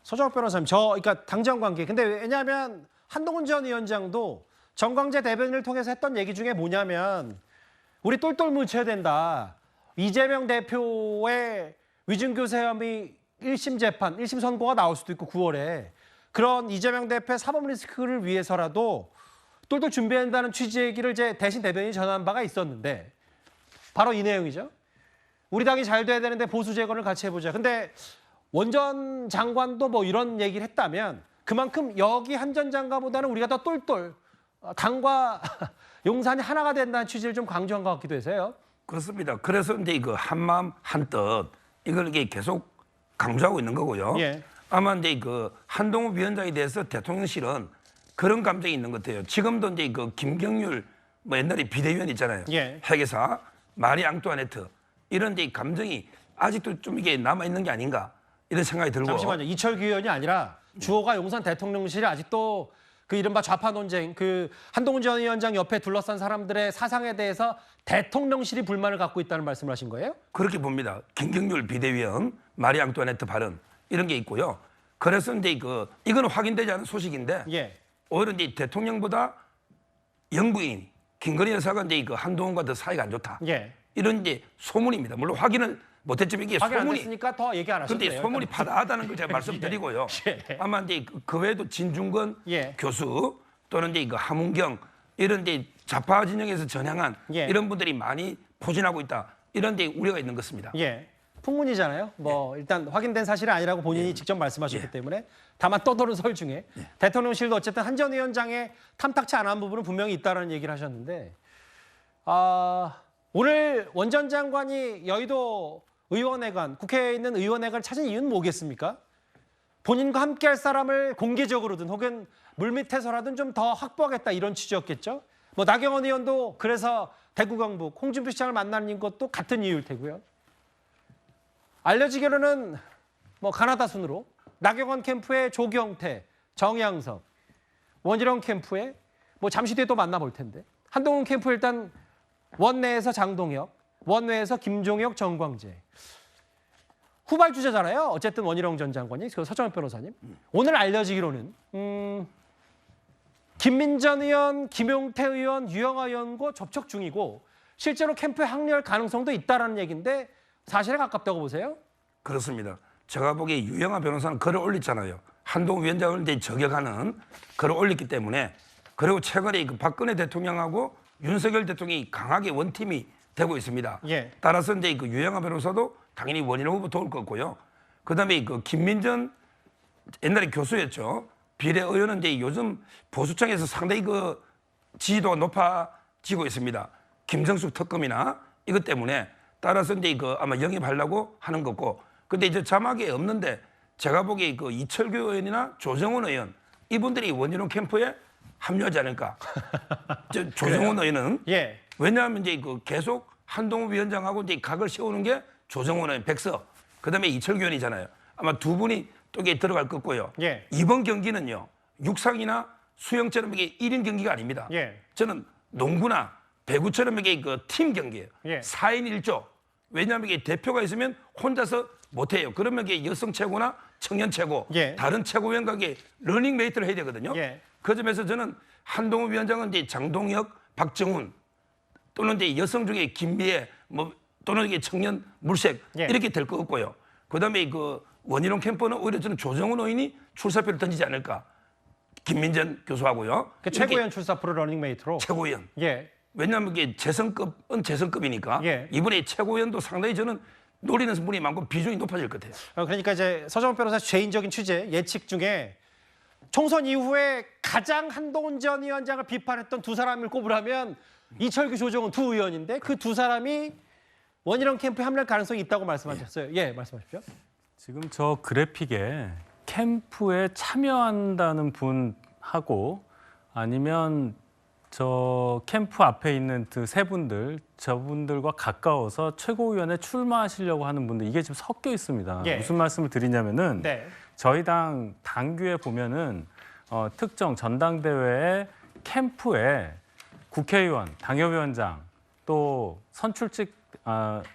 서정욱 변호사님, 그러니까 당정 관계. 근데 왜냐하면 한동훈 전 위원장도 정광재 대변인을 통해서 했던 얘기 중에 뭐냐면 우리 똘똘 뭉쳐야 된다. 이재명 대표의 위증교사 혐의 1심 재판, 1심 선고가 나올 수도 있고 9월에 그런 이재명 대표의 사법 리스크를 위해서라도 똘똘 준비해야 한다는 취지의 얘기를 이제 대신 대변인이 전한 바가 있었는데 바로 이 내용이죠. 우리 당이 잘 돼야 되는데 보수 재건을 같이 해보자. 근데 원 전 장관도 뭐 이런 얘기를 했다면 그만큼 여기 한 전 장관보다는 우리가 더 똘똘 당과 용산이 하나가 된다는 취지를 좀 강조한 것 같기도 해서요. 그렇습니다. 그래서 이제 이거 한마음 한뜻 이걸 이게 계속 강조하고 있는 거고요. 예. 아마 이제 그 한동훈 위원장에 대해서 대통령실은 그런 감정이 있는 것 같아요. 지금도 이제 그 김경률 뭐 옛날에 비대위원 있잖아요. 예. 회계사 마리 앙뚜아네트 이런 이제 감정이 아직도 좀 이게 남아 있는 게 아닌가 이런 생각이 들고. 잠시만요. 이철규 의원이 아니라 주호가 용산 대통령실이 아직도 그 이른바 좌파 논쟁, 그 한동훈 전 위원장 옆에 둘러싼 사람들의 사상에 대해서 대통령실이 불만을 갖고 있다는 말씀을 하신 거예요? 그렇게 봅니다. 김경률 비대위원, 마리 앙뚜아네트 발언 이런 게 있고요. 그래서 이제 이거는 확인되지 않은 소식인데 예. 오히려 이제 대통령보다 영부인 김건희 여사가 이제 한동훈과 더 사이가 안 좋다. 예. 이런 이제 소문입니다. 물론 확인을 못했지만 이게 확인 안 소문이. 됐으니까 더 얘기 안 하셨네요. 근데 소문이 파다하다는 걸 제가 말씀드리고요. 예. 아마 이제 그 외에도 진중권 예. 교수 또는 이제 함은경 이런 이제 좌파 진영에서 전향한 예. 이런 분들이 많이 포진하고 있다. 이런 데 우려가 있는 것입니다. 예. 풍문이잖아요. 뭐 일단 확인된 사실이 아니라고 본인이 직접 말씀하셨기 때문에 다만 떠도는 설 중에 대통령실도 어쨌든 한 전 위원장의 탐탁치 않은 부분은 분명히 있다는 얘기를 하셨는데 오늘 원 전 장관이 여의도 의원회관, 국회에 있는 의원회관을 찾은 이유는 뭐겠습니까? 본인과 함께할 사람을 공개적으로든 혹은 물밑에서라든 좀 더 확보하겠다 이런 취지였겠죠. 뭐 나경원 의원도 그래서 대구 경북 홍준표 시장을 만나는 것도 같은 이유일 테고요. 알려지기로는 뭐 가나다 순으로 나경원 캠프의 조경태, 정양석, 원희룡 캠프에 뭐 잠시 뒤에 또 만나볼 텐데 한동훈 캠프 일단 원내에서 장동혁, 원외에서 김종혁, 정광재. 후발주자잖아요. 어쨌든 원희룡 전 장관이, 그 서정욱 변호사님. 오늘 알려지기로는 김민전 의원, 김용태 의원, 유영아 의원과 접촉 중이고 실제로 캠프에 합류할 가능성도 있다는 얘기인데 사실에 가깝다고 보세요? 그렇습니다. 제가 보기에 유영하 변호사는 글을 올렸잖아요. 한동훈 위원장을 이제 저격하는 글을 올렸기 때문에 그리고 최근에 그 박근혜 대통령하고 윤석열 대통령이 강하게 원팀이 되고 있습니다. 예. 따라서 이제 그 유영하 변호사도 당연히 원희룡 후보 도울 거고요. 그다음에 그 김민전 옛날에 교수였죠. 비례의원은 이제 요즘 보수층에서 상당히 그 지지도가 높아지고 있습니다. 김정숙 특검이나 이것 때문에 따라서 이제 그 아마 영입하려고 하는 거고. 근데 이제 자막에 없는데 제가 보기에 그 이철규 의원이나 조정훈 의원 이분들이 원희룡 캠프에 합류하지 않을까. 조정훈 의원은 예. 왜냐하면 이제 그 계속 한동훈 위원장하고 이제 각을 세우는 게 조정훈 의원, 백서, 그다음에 이철규 의원이잖아요. 아마 두 분이 또 이게 들어갈 거고요. 예. 이번 경기는요 육상이나 수영처럼 이게 1인 경기가 아닙니다. 예. 저는 농구나 배구처럼 이게 그 팀 경기예요. 예. 4인 1조. 왜냐하면 이게 대표가 있으면 혼자서 못해요. 그러면 이게 여성 최고나 청년 최고, 예. 다른 최고위원과 이게 러닝메이트를 해야 되거든요. 예. 그 점에서 저는 한동훈 위원장은 이제 장동혁, 박정훈 또는 이제 여성 중에 김미애 뭐 또는 이게 청년 물색 예. 이렇게 될 것 같고요. 그다음에 그 원희룡 캠프는 오히려 저는 조정훈 의원이 출사표를 던지지 않을까. 김민전 교수하고요. 그 최고위원 출사표를 러닝메이트로. 최고위원. 예. 왜냐하면 이게 재선급은 재선급이니까 예. 이번에 최고위원도 상당히 저는 노리는 분이 많고 비중이 높아질 것 같아요. 그러니까 이제 서정훈 변호사 개인적인 취재 예측 중에 총선 이후에 가장 한동훈 전 위원장을 비판했던 두 사람을 꼽으라면 이철규, 조정훈 두 의원인데 그 두 사람이 원희룡 캠프에 합류할 가능성이 있다고 말씀하셨어요. 예, 말씀하십시오. 지금 저 그래픽에 캠프에 참여한다는 분하고 아니면 저 캠프 앞에 있는 그 세 분들, 저분들과 가까워서 최고위원회 출마하시려고 하는 분들 이게 지금 섞여 있습니다. 예. 무슨 말씀을 드리냐면은 네. 저희 당 당규에 보면은 특정 전당대회의 캠프에 국회의원, 당협위원장 또 선출직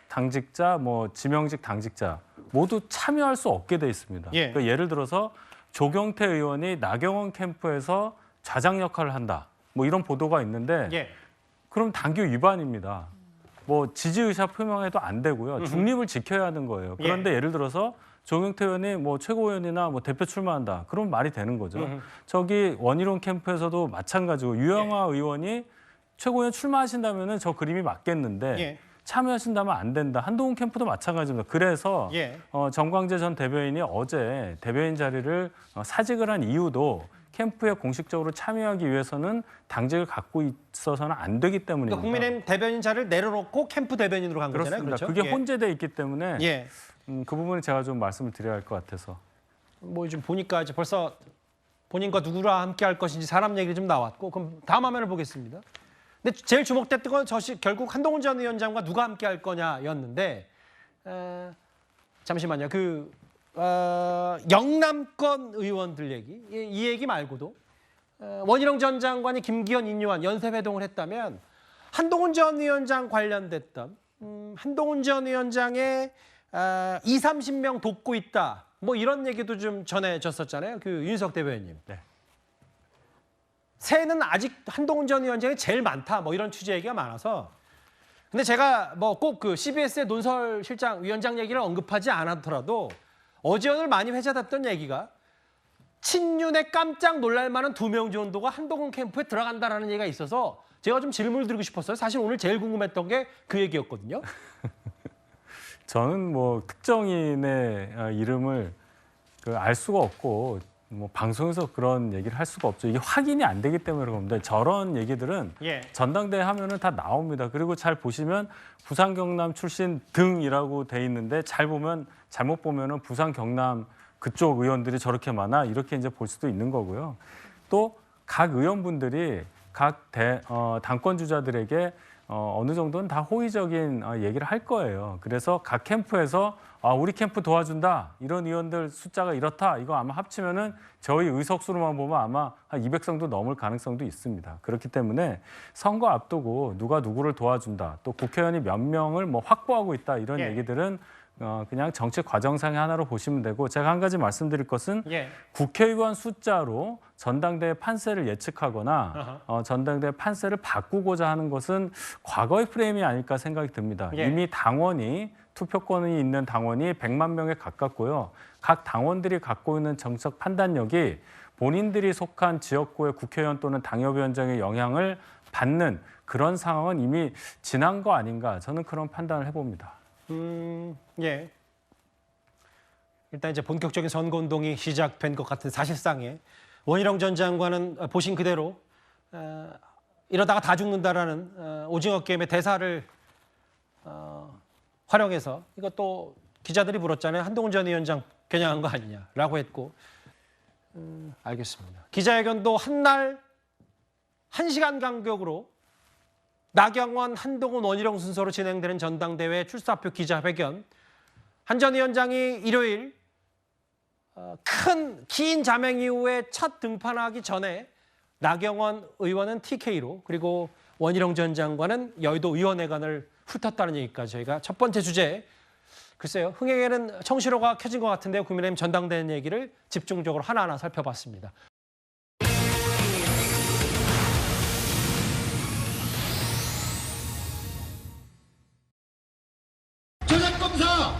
당직자, 뭐 지명직 당직자 모두 참여할 수 없게 돼 있습니다. 예. 그러니까 예를 들어서 조경태 의원이 나경원 캠프에서 좌장 역할을 한다. 뭐 이런 보도가 있는데 예. 그럼 당규 위반입니다. 뭐 지지 의사 표명해도 안 되고요. 중립을 지켜야 하는 거예요. 그런데 예를 들어서 조경태 의원이 뭐 최고위원이나 뭐 대표 출마한다. 그럼 말이 되는 거죠. 저기 원희룡 캠프에서도 마찬가지고 유영하 의원이 최고위원 출마하신다면은 저 그림이 맞겠는데 예. 참여하신다면 안 된다. 한동훈 캠프도 마찬가지입니다. 그래서 예. 정광재 전 대변인이 어제 대변인 자리를 사직을 한 이유도 캠프에 공식적으로 참여하기 위해서는 당직을 갖고 있어서는 안 되기 때문입니다. 그러니까 국민의힘 대변인 자리를 내려놓고 캠프 대변인으로 간 거잖아요. 그렇습니다. 그렇죠? 그게 혼재돼 있기 때문에 예. 그 부분은 제가 좀 말씀을 드려야 할 것 같아서. 뭐 좀 보니까 이제 벌써 본인과 누구랑 함께 할 것인지 사람 얘기를 좀 나왔고 그럼 다음 화면을 보겠습니다. 근데 제일 주목됐던 건 결국 한동훈 전 위원장과 누가 함께 할 거냐였는데 잠시만요. 영남권 의원들 얘기, 이 얘기 말고도 원희룡 전 장관이 김기현, 인유한 연쇄회동을 했다면 한동훈 전 위원장 관련됐던 한동훈 전 위원장의 20-30명 돕고 있다. 뭐 이런 얘기도 좀 전해졌었잖아요. 그 윤석 대변인님. 네. 새는 아직 한동훈 전 위원장이 제일 많다. 뭐 이런 취재 얘기가 많아서. 근데 제가 뭐 꼭 그 CBS의 논설 실장 위원장 얘기를 언급하지 않았더라도 어제 오늘 많이 회자됐던 얘기가 친윤에 깜짝 놀랄 만한 2명 정도가 한동훈 캠프에 들어간다라는 얘기가 있어서 제가 좀 질문을 드리고 싶었어요. 사실 오늘 제일 궁금했던 게 그 얘기였거든요. 저는 뭐 특정인의 이름을 알 수가 없고 뭐 방송에서 그런 얘기를 할 수가 없죠. 이게 확인이 안 되기 때문에 그런 겁니다. 저런 얘기들은 예. 전당대회 하면은 다 나옵니다. 그리고 잘 보시면 부산 경남 출신 등이라고 돼 있는데 잘 보면 잘못 보면은 부산 경남 그쪽 의원들이 저렇게 많아 이렇게 이제 볼 수도 있는 거고요. 또 각 의원분들이 각 당권 주자들에게 어느 정도는 다 호의적인 얘기를 할 거예요. 그래서 각 캠프에서 우리 캠프 도와준다. 이런 의원들 숫자가 이렇다. 이거 아마 합치면은 저희 의석수로만 보면 아마 한 200석도 넘을 가능성도 있습니다. 그렇기 때문에 선거 앞두고 누가 누구를 도와준다. 또 국회의원이 몇 명을 뭐 확보하고 있다. 이런 얘기들은 그냥 정치 과정상의 하나로 보시면 되고 제가 한 가지 말씀드릴 것은 국회의원 숫자로 전당대회 판세를 예측하거나 전당대회 판세를 바꾸고자 하는 것은 과거의 프레임이 아닐까 생각이 듭니다. 이미 당원이 투표권이 있는 당원이 100만 명에 가깝고요. 각 당원들이 갖고 있는 정책 판단력이 본인들이 속한 지역구의 국회의원 또는 당협위원장의 영향을 받는 그런 상황은 이미 지난 거 아닌가, 저는 그런 판단을 해봅니다. 예. 일단 이제 본격적인 선거운동이 시작된 것 같은 사실상의 원희룡 전 장관은 보신 그대로 이러다가 다 죽는다라는 오징어 게임의 대사를 활용해서 이것도 기자들이 물었잖아요. 한동훈 전 위원장 겨냥한 거 아니냐라고 했고 알겠습니다. 기자회견도 한날 1시간 간격으로 나경원, 한동훈, 원희룡 순서로 진행되는 전당대회 출사표 기자회견. 한 전 위원장이 일요일 긴 자맹 이후에 첫 등판하기 전에 나경원 의원은 TK로 그리고 원희룡 전 장관은 여의도 의원회관을 훑었다는 얘기까지 저희가 첫 번째 주제. 글쎄요, 흥행에는 청시로가 켜진 것 같은데요. 국민의힘 전당대회 얘기를 집중적으로 하나하나 살펴봤습니다. 조작검사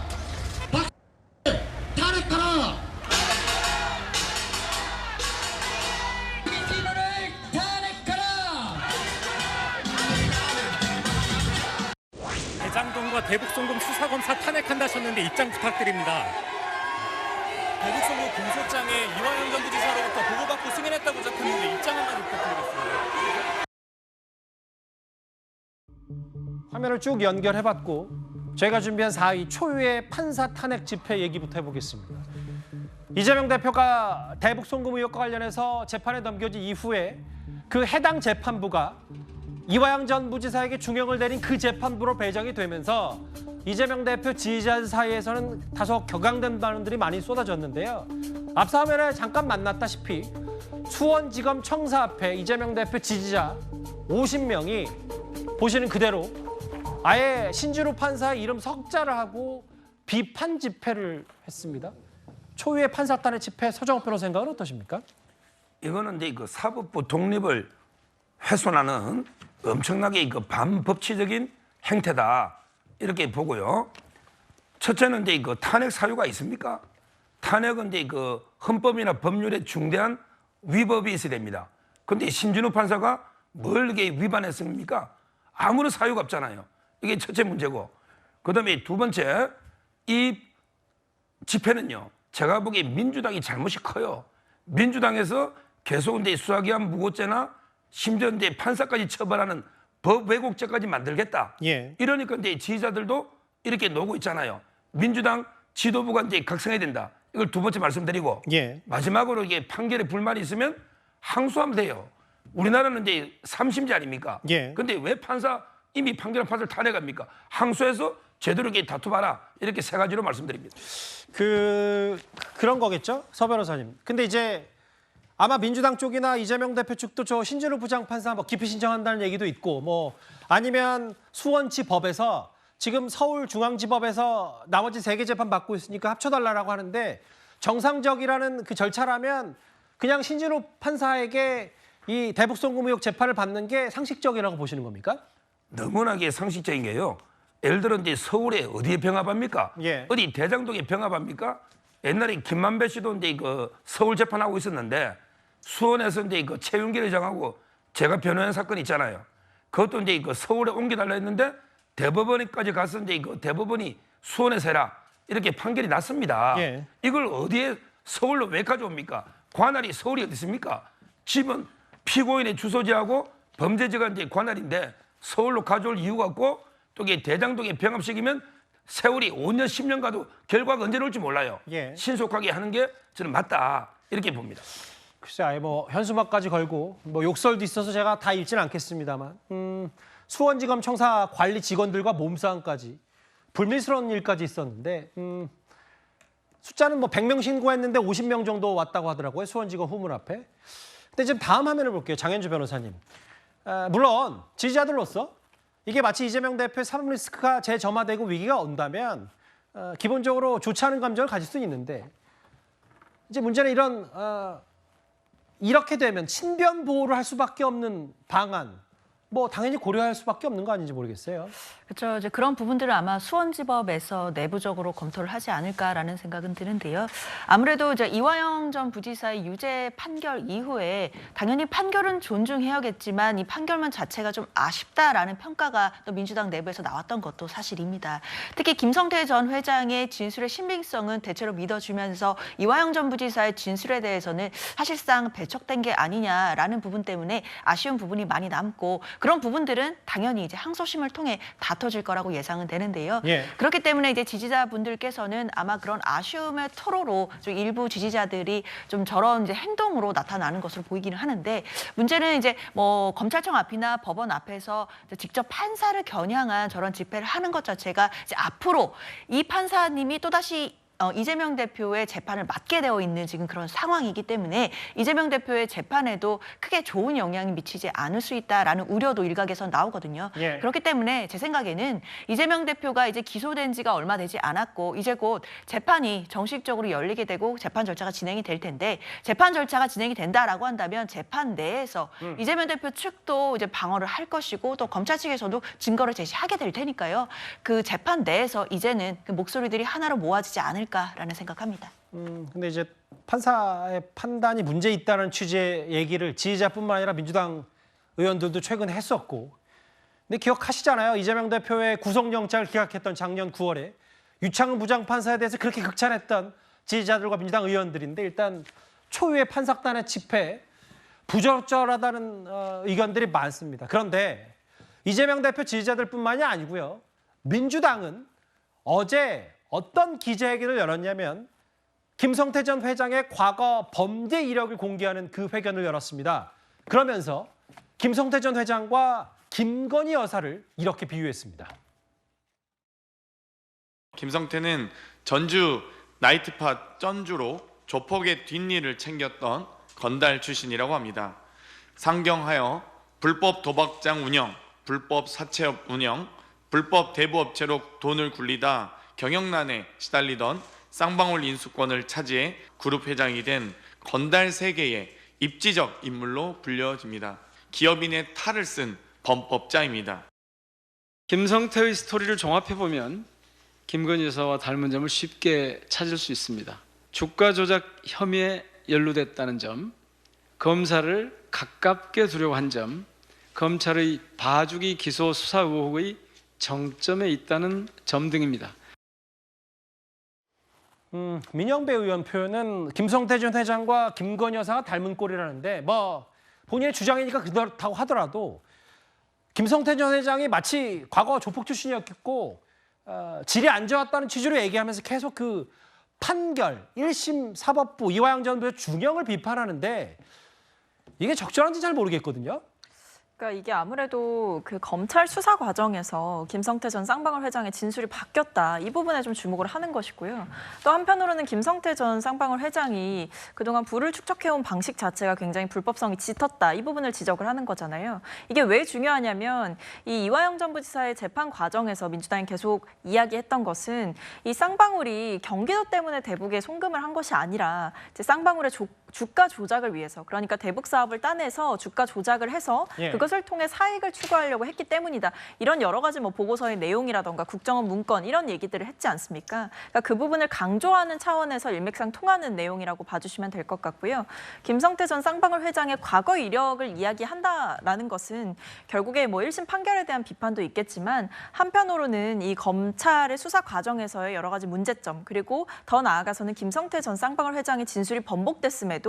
탄핵하라. 민주당을 탄핵하라. 대장동과 대북송금 수사검사 탄핵한다셨는데 입장 부탁드립니다. 대북송금 공소장에 이화영 전 부지사로부터 보고받고 승인했다고 적혔는데 입장 한마디 부탁드리겠습니다. 화면을 쭉 연결해봤고 저희가 준비한 4위 초유의 판사 탄핵 집회 얘기부터 해보겠습니다. 이재명 대표가 대북 송금 의혹과 관련해서 재판에 넘겨진 이후에 그 해당 재판부가 이화영 전 부지사에게 중형을 내린 그 재판부로 배정이 되면서 이재명 대표 지지자 사이에서는 다소 격앙된 반응들이 많이 쏟아졌는데요. 앞서 화면에 잠깐 만났다시피 수원지검 청사 앞에 이재명 대표 지지자 50명이 보시는 그대로 아예 신준호 판사의 이름 석자를 하고 비판 집회를 했습니다. 초유의 판사 탄핵 집회, 서정욱 변호사 생각은 어떠십니까? 이거는 이제 그 사법부 독립을 훼손하는 엄청나게 그 반법치적인 행태다 이렇게 보고요. 첫째는 이제 그 탄핵 사유가 있습니까? 탄핵은 이제 그 헌법이나 법률에 중대한 위법이 있어야 됩니다. 그런데 신준호 판사가 뭘 이렇게 위반했습니까? 아무런 사유가 없잖아요. 이게 첫째 문제고, 그다음에 두 번째, 이 집회는요, 제가 보기에 민주당이 잘못이 커요. 민주당에서 계속 이제 수사기관 무고죄나 심지어 이제 판사까지 처벌하는 법 왜곡죄까지 만들겠다. 예. 이러니까 이제 지지자들도 이렇게 노고 있잖아요. 민주당 지도부가 이제 각성해야 된다. 이걸 두 번째 말씀드리고, 예. 마지막으로 이게 판결에 불만이 있으면 항소하면 돼요. 우리나라는 이제 3심제 아닙니까? 예. 근데 왜 이미 판결한 판사를 탄핵합니까? 항소해서 제대로 이렇게 다투봐라. 이렇게 세 가지로 말씀드립니다. 그런 거겠죠, 서 변호사님. 근데 이제 아마 민주당 쪽이나 이재명 대표 쪽도 저 신준호 부장판사 뭐 기피 신청한다는 얘기도 있고, 뭐 아니면 수원지법에서 지금 서울중앙지법에서 나머지 3개 재판 받고 있으니까 합쳐달라고 하는데, 정상적이라는 그 절차라면 그냥 신준호 판사에게 이 대북송금 의혹 재판을 받는 게 상식적이라고 보시는 겁니까? 너무나게 상식적인 게요. 예를 들어 이제 서울에 어디에 병합합니까? 예. 어디 대장동에 병합합니까? 옛날에 김만배 씨도 이제 그 서울 재판하고 있었는데 수원에서 이제 그 최윤길 회장하고 제가 변호한 사건 있잖아요. 그것도 이제 그 서울에 옮겨달라 했는데 대법원까지 가서 이제 그 대법원이 수원에서 해라 이렇게 판결이 났습니다. 예. 이걸 어디에 서울로 왜 가져옵니까? 관할이 서울이 어디 있습니까? 집은 피고인의 주소지하고 범죄지가 이제 관할인데 서울로 가져올 이유가 없고, 또 이게 대장동에 병합시키면 세월이 5년, 10년 가도 결과가 언제 나올지 몰라요. 예. 신속하게 하는 게 저는 맞다 이렇게 봅니다. 글쎄, 아예 뭐 현수막까지 걸고 뭐 욕설도 있어서 제가 다 읽지는 않겠습니다.만 수원지검 청사 관리 직원들과 몸싸움까지 불미스러운 일까지 있었는데 숫자는 뭐 100명 신고했는데 50명 정도 왔다고 하더라고요. 수원지검 후문 앞에. 근데 지금 다음 화면을 볼게요. 장현주 변호사님. 물론 지지자들로서 이게 마치 이재명 대표의 사법 리스크가 재점화되고 위기가 온다면 기본적으로 좋지 않은 감정을 가질 수 있는데, 이제 문제는 이렇게 되면 친변 보호를 할 수밖에 없는 방안, 뭐 당연히 고려할 수밖에 없는 거 아닌지 모르겠어요. 그렇죠. 이제 그런 부분들을 아마 수원지법에서 내부적으로 검토를 하지 않을까라는 생각은 드는데요. 아무래도 이제 이화영 전 부지사의 유죄 판결 이후에 당연히 판결은 존중해야겠지만 이 판결문 자체가 좀 아쉽다라는 평가가 또 민주당 내부에서 나왔던 것도 사실입니다. 특히 김성태 전 회장의 진술의 신빙성은 대체로 믿어주면서 이화영 전 부지사의 진술에 대해서는 사실상 배척된 게 아니냐라는 부분 때문에 아쉬운 부분이 많이 남고 그런 부분들은 당연히 이제 항소심을 통해 다퉈질 거라고 예상은 되는데요. 예. 그렇기 때문에 이제 지지자분들께서는 아마 그런 아쉬움의 토로로 좀 일부 지지자들이 좀 저런 이제 행동으로 나타나는 것으로 보이기는 하는데 문제는 이제 뭐 검찰청 앞이나 법원 앞에서 직접 판사를 겨냥한 저런 집회를 하는 것 자체가 이제 앞으로 이 판사님이 또다시 이재명 대표의 재판을 맡게 되어 있는 지금 그런 상황이기 때문에 이재명 대표의 재판에도 크게 좋은 영향이 미치지 않을 수 있다라는 우려도 일각에서 나오거든요. 예. 그렇기 때문에 제 생각에는 이재명 대표가 이제 기소된 지가 얼마 되지 않았고 이제 곧 재판이 정식적으로 열리게 되고 재판 절차가 진행이 될 텐데 재판 절차가 진행이 된다라고 한다면 재판 내에서 이재명 대표 측도 이제 방어를 할 것이고 또 검찰 측에서도 증거를 제시하게 될 테니까요. 그 재판 내에서 이제는 그 목소리들이 하나로 모아지지 않을까라는 생각합니다. 근데 이제 판사의 판단이 문제 있다는 취지의 얘기를 지지자뿐만 아니라 민주당 의원들도 최근에 했었고, 근데 기억하시잖아요. 이재명 대표의 구속영장을 기각했던 작년 9월에 유창훈 부장판사에 대해서 그렇게 극찬했던 지지자들과 민주당 의원들인데 일단 초유의 판사단의 집회 부적절하다는 의견들이 많습니다. 그런데 이재명 대표 지지자들뿐만이 아니고요. 민주당은 어제 어떤 기자회견을 열었냐면 김성태 전 회장의 과거 범죄 이력을 공개하는 그 회견을 열었습니다. 그러면서 김성태 전 회장과 김건희 여사를 이렇게 비유했습니다. 김성태는 전주 나이트팟 전주로 조폭의 뒷일을 챙겼던 건달 출신이라고 합니다. 상경하여 불법 도박장 운영, 불법 사채업 운영, 불법 대부업체로 돈을 굴리다 경영난에 시달리던 쌍방울 인수권을 차지해 그룹 회장이 된 건달 세계의 입지적 인물로 불려집니다. 기업인의 탈을 쓴 범법자입니다. 김성태의 스토리를 종합해보면 김건희 여사와 닮은 점을 쉽게 찾을 수 있습니다. 주가 조작 혐의에 연루됐다는 점, 검사를 가깝게 두려워한 점, 검찰의 봐주기 기소 수사 의혹의 정점에 있다는 점 등입니다. 민영배 의원 표현은 김성태 전 회장과 김건희 여사가 닮은 꼴이라는데 뭐 본인의 주장이니까 그렇다고 하더라도 김성태 전 회장이 마치 과거 조폭 출신이었고 질이 안 좋았다는 취지로 얘기하면서 계속 그 판결, 1심 사법부 이화영 전 부의 중형을 비판하는데 이게 적절한지 잘 모르겠거든요. 그러니까 이게 아무래도 그 검찰 수사 과정에서 김성태 전 쌍방울 회장의 진술이 바뀌었다. 이 부분에 좀 주목을 하는 것이고요. 또 한편으로는 김성태 전 쌍방울 회장이 그동안 부를 축적해온 방식 자체가 굉장히 불법성이 짙었다. 이 부분을 지적을 하는 거잖아요. 이게 왜 중요하냐면 이 이화영 전 부지사의 재판 과정에서 민주당이 계속 이야기했던 것은 이 쌍방울이 경기도 때문에 대북에 송금을 한 것이 아니라 이제 쌍방울의 주가 조작을 위해서, 그러니까 대북 사업을 따내서 주가 조작을 해서 그것을 통해 사익을 추구하려고 했기 때문이다. 이런 여러 가지 뭐 보고서의 내용이라던가 국정원 문건 이런 얘기들을 했지 않습니까? 그러니까 그 부분을 강조하는 차원에서 일맥상통하는 내용이라고 봐주시면 될 것 같고요. 김성태 전 쌍방울 회장의 과거 이력을 이야기한다라는 것은 결국에 뭐 1심 판결에 대한 비판도 있겠지만 한편으로는 이 검찰의 수사 과정에서의 여러 가지 문제점, 그리고 더 나아가서는 김성태 전 쌍방울 회장의 진술이 번복됐음에도